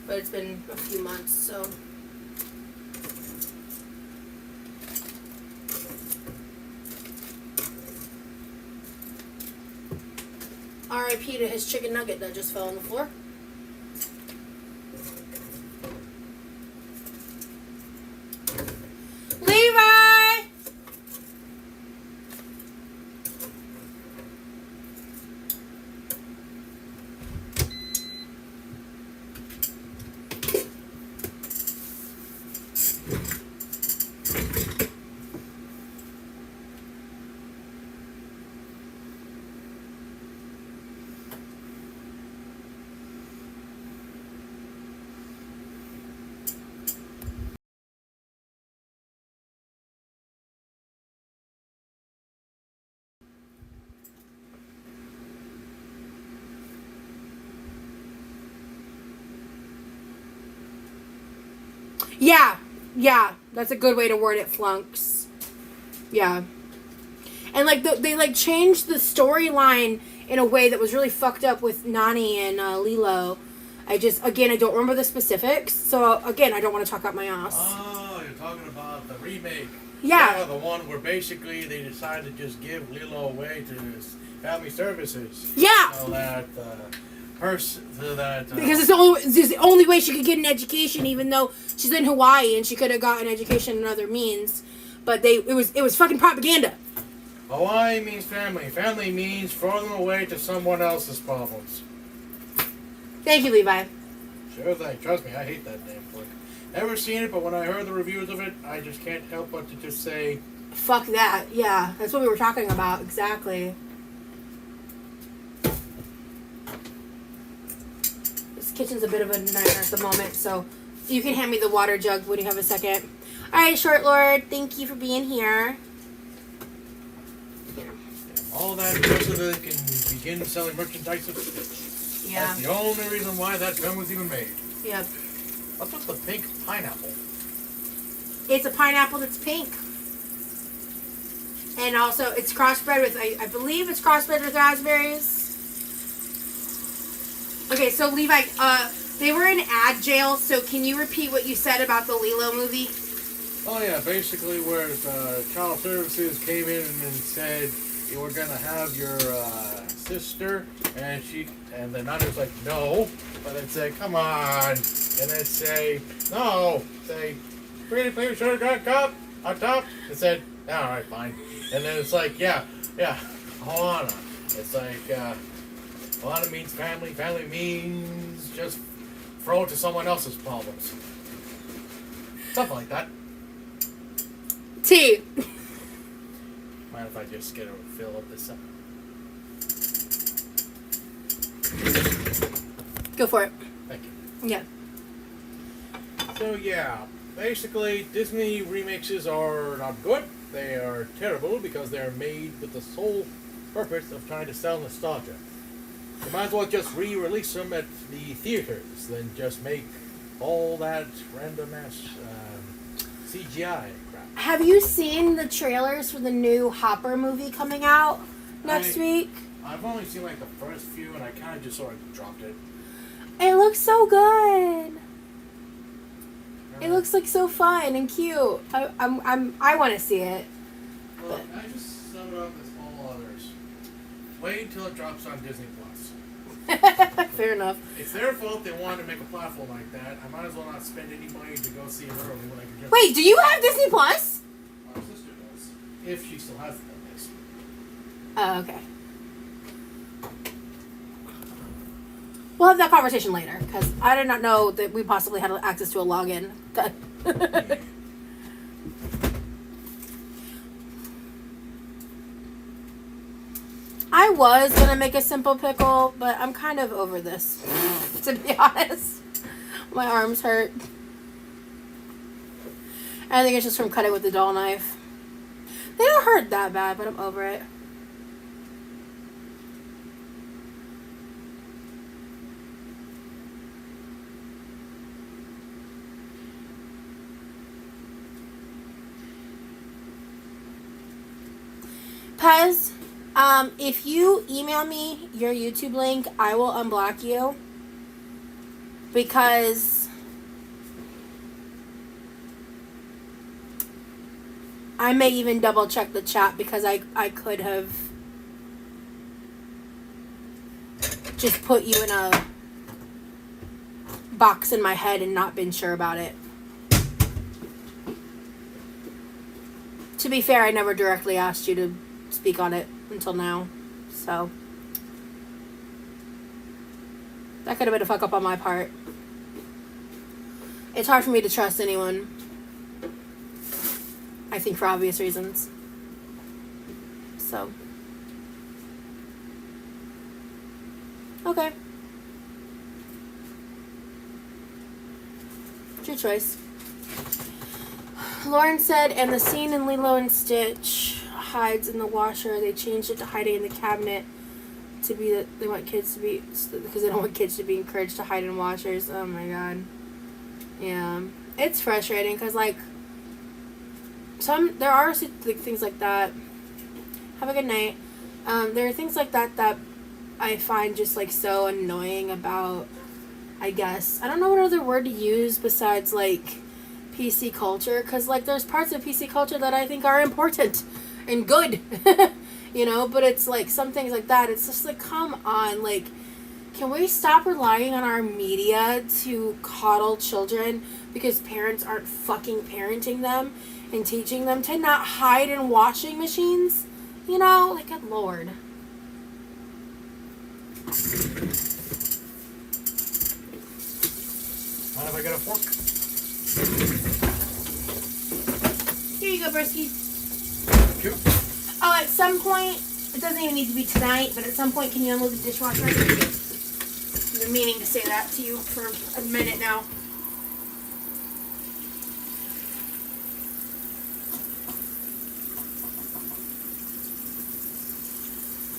But it's been a few months, so. R.I.P. to his chicken nugget that just fell on the floor. Levi! Yeah. Yeah. That's a good way to word it, Flunks. Yeah. And, like, they, like, changed the storyline in a way that was really fucked up with Nani and Lilo. I don't remember the specifics. So, again, I don't want to talk out my ass. Oh, you're talking about the remake. Yeah. The one where basically they decided to just give Lilo away to his family services. Yeah. So that because it's the only way she could get an education, even though she's in Hawaii and she could have gotten education in other means. But it was fucking propaganda. Hawaii means family. Family means throw them away to someone else's problems. Thank you, Levi. Sure thing. Trust me, I hate that damn flick. Never seen it, but when I heard the reviews of it, I just can't help but to just say... Fuck that. Yeah, that's what we were talking about. Exactly. This kitchen's a bit of a nightmare at the moment, so you can hand me the water jug when you have a second. Alright, Short Lord, thank you for being here. All that just so that they can begin selling merchandise of Stitch. Yeah. That's the only reason why that film was even made. Yep. What's with the pink pineapple? It's a pineapple that's pink. And also, it's crossbred with, I believe it's crossbred with raspberries. Okay, so Levi, they were in ad jail, so can you repeat what you said about the Lilo movie? Oh yeah, basically where Child Services came in and said you were gonna have your sister, and the nun was like, no, but then say, come on, and then say, no, say, pretty please should have got cop on top, and said, all right, fine, and then it's like, yeah, hold on, it's like, Alana means family means just throw it to someone else's problems, something like that. T. Mind if I just get a fill of this up? Go for it. Thank you. Yeah. So yeah, basically Disney remixes are not good. They are terrible because they're made with the sole purpose of trying to sell nostalgia. You might as well just re-release them at the theaters than just make all that random ass CGI crap. Have you seen the trailers for the new Hopper movie coming out next week? I've only seen like the first few, and I kind of just sort of dropped it. It looks so good. It looks like so fun and cute. I want to see it. Look, I just sum it up as all others. Wait until it drops on Disney Plus. Fair enough. It's their fault they wanted to make a platform like that. I might as well not spend any money to go see it early when I can just... Wait, do you have Disney Plus? My sister does. If she still has it, that is. Oh, okay. We'll have that conversation later, because I did not know that we possibly had access to a login. I was going to make a simple pickle, but I'm kind of over this, to be honest. My arms hurt. I think it's just from cutting with the dull knife. They don't hurt that bad, but I'm over it. Pez, if you email me your YouTube link, I will unblock you. Because I may even double check the chat because I could have just put you in a box in my head and not been sure about it. To be fair, I never directly asked you to speak on it until now, so that could have been a fuck up on my part. It's hard for me to trust anyone, I think, for obvious reasons. So okay, it's your choice. Lauren said, and the scene in Lilo and Stitch hides in the washer. They changed it to hiding in the cabinet to be that they want kids to be, because they don't want kids to be encouraged to hide in washers. Oh my god. Yeah. it's frustrating because, like, there are like things like that. Have a good night. There are things like that that I find just, like, so annoying about, I guess. I don't know what other word to use besides, like, PC culture, because, like, there's parts of PC culture that I think are important and good, you know, but it's, like, some things like that, it's just, like, come on, like, can we stop relying on our media to coddle children because parents aren't fucking parenting them and teaching them to not hide in washing machines? You know, like, good lord. Mind if I get a fork? Here you go, Brisky. Thank you. Oh, at some point, it doesn't even need to be tonight, but at some point, can you unload the dishwasher? I've been meaning to say that to you for a minute now.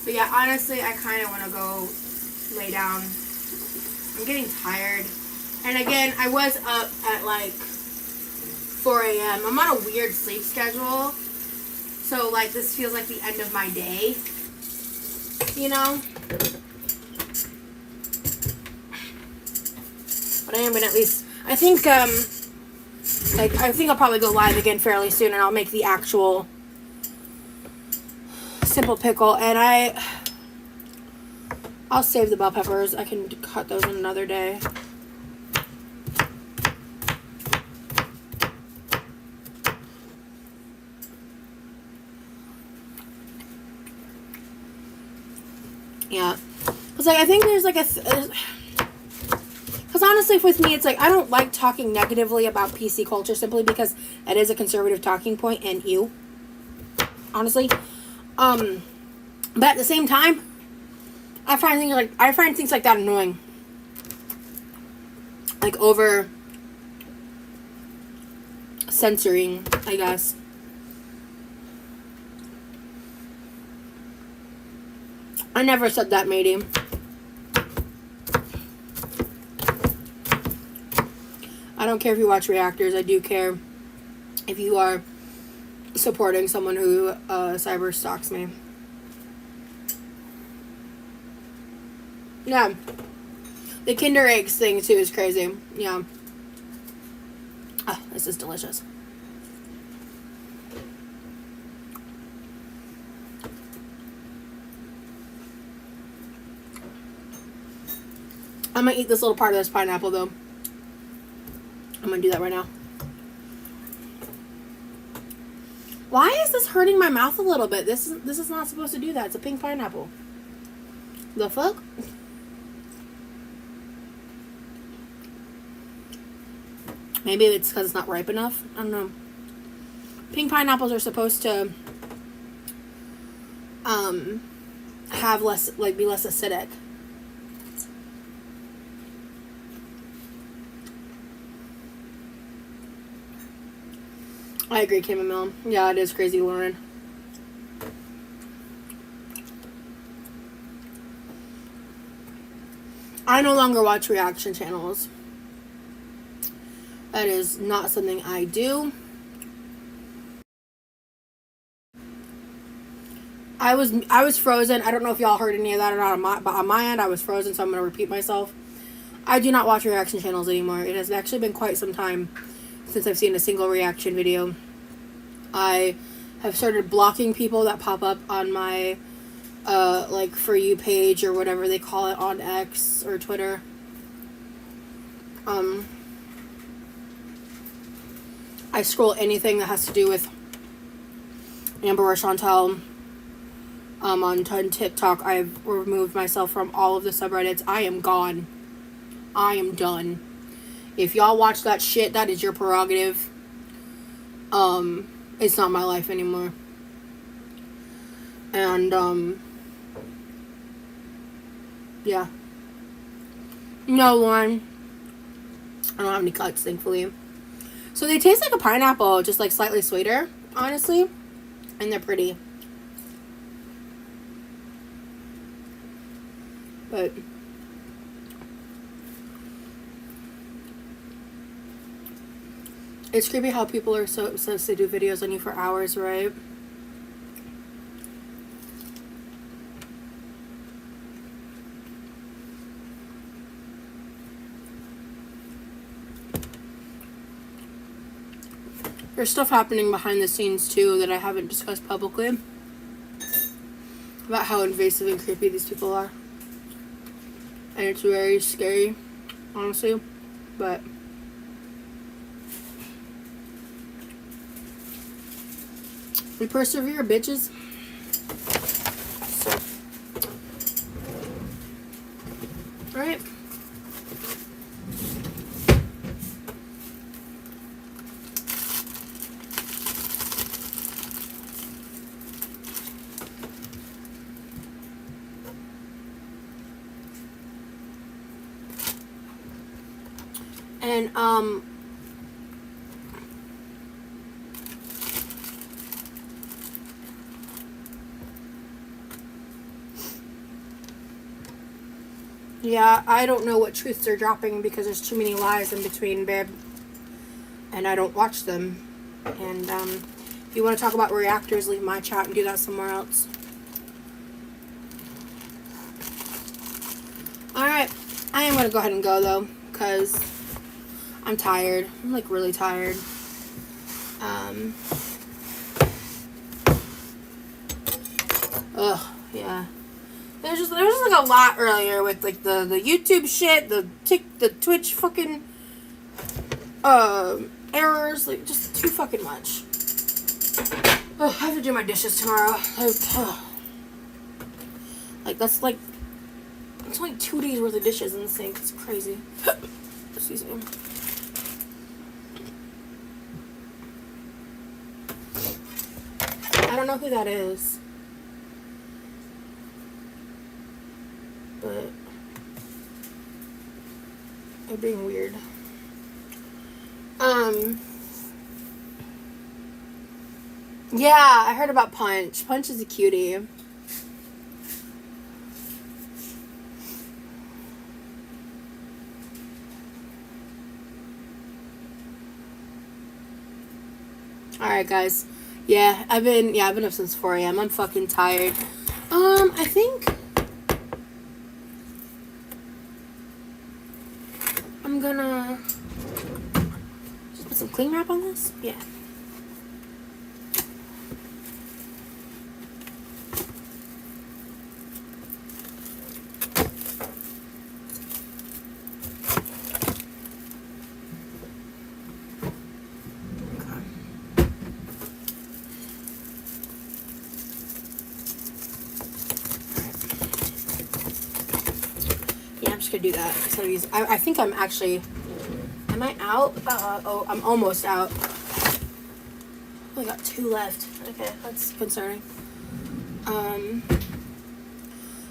But yeah, honestly, I kind of want to go lay down. I'm getting tired. And again, I was up at like 4 a.m. I'm on a weird sleep schedule. So, like, this feels like the end of my day. You know? But I am gonna at least, I think I'll probably go live again fairly soon, and I'll make the actual simple pickle, and I'll save the bell peppers. I can cut those in another day. Yeah, because, like, I think there's, like, because honestly, with me, it's like, I don't like talking negatively about PC culture simply because it is a conservative talking point, and you, honestly, but at the same time, I find things like that annoying, like, over censoring, I guess. I never said that, matey. I don't care if you watch reactors. I do care if you are supporting someone who cyber stalks me. Yeah. The Kinder Eggs thing, too, is crazy. Yeah. Oh, this is delicious. I'm gonna eat this little part of this pineapple, though. I'm gonna do that right now. Why is this hurting my mouth a little bit? This is not supposed to do that. It's a pink pineapple. The fuck? Maybe it's because it's not ripe enough. I don't know. Pink pineapples are supposed to have less, like, be less acidic. I agree, chamomile. Yeah, it is crazy, Lauren. I no longer watch reaction channels. That is not something I do. I was frozen. I don't know if y'all heard any of that or not, but on my end, I was frozen, so I'm going to repeat myself. I do not watch reaction channels anymore. It has actually been quite some time since I've seen a single reaction video. I have started blocking people that pop up on my, like, For You page or whatever they call it on X or Twitter. I scroll anything that has to do with Amber or Chantal. On TikTok, I've removed myself from all of the subreddits. I am gone. I am done. If y'all watch that shit, that is your prerogative. It's not my life anymore. And, yeah. No, Lauren. I don't have any cuts, thankfully. So they taste like a pineapple, just, like, slightly sweeter, honestly. And they're pretty. But It's creepy how people are so obsessed. They do videos on you for hours, right? There's stuff happening behind the scenes too that I haven't discussed publicly about how invasive and creepy these people are. And it's very scary, honestly. But we persevere, bitches. So, right. And yeah, I don't know what truths they're dropping because there's too many lies in between, babe. And I don't watch them. And if you want to talk about reactors, leave my chat and do that somewhere else. Alright, I am going to go ahead and go though, because I'm tired. I'm like really tired. Yeah. There was just like a lot earlier with like the YouTube shit, the Twitch fucking errors, like just too fucking much. I have to do my dishes tomorrow. Like that's like it's only 2 days worth of dishes in the sink. It's crazy. Excuse me. I don't know who that is. But they're being weird. Yeah, I heard about Punch. Punch is a cutie. Alright, guys. Yeah, I've been up since 4 a.m. I'm fucking tired. I think I'm gonna just put some cling wrap on this. Yeah. I'm just gonna do that instead of using. I think I'm actually. Am I out? Oh, I'm almost out. I only got 2 left. Okay, that's concerning.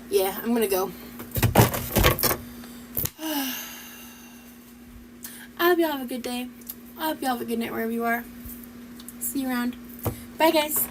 Yeah, I'm gonna go. I hope y'all have a good day. I hope y'all have a good night wherever you are. See you around. Bye, guys.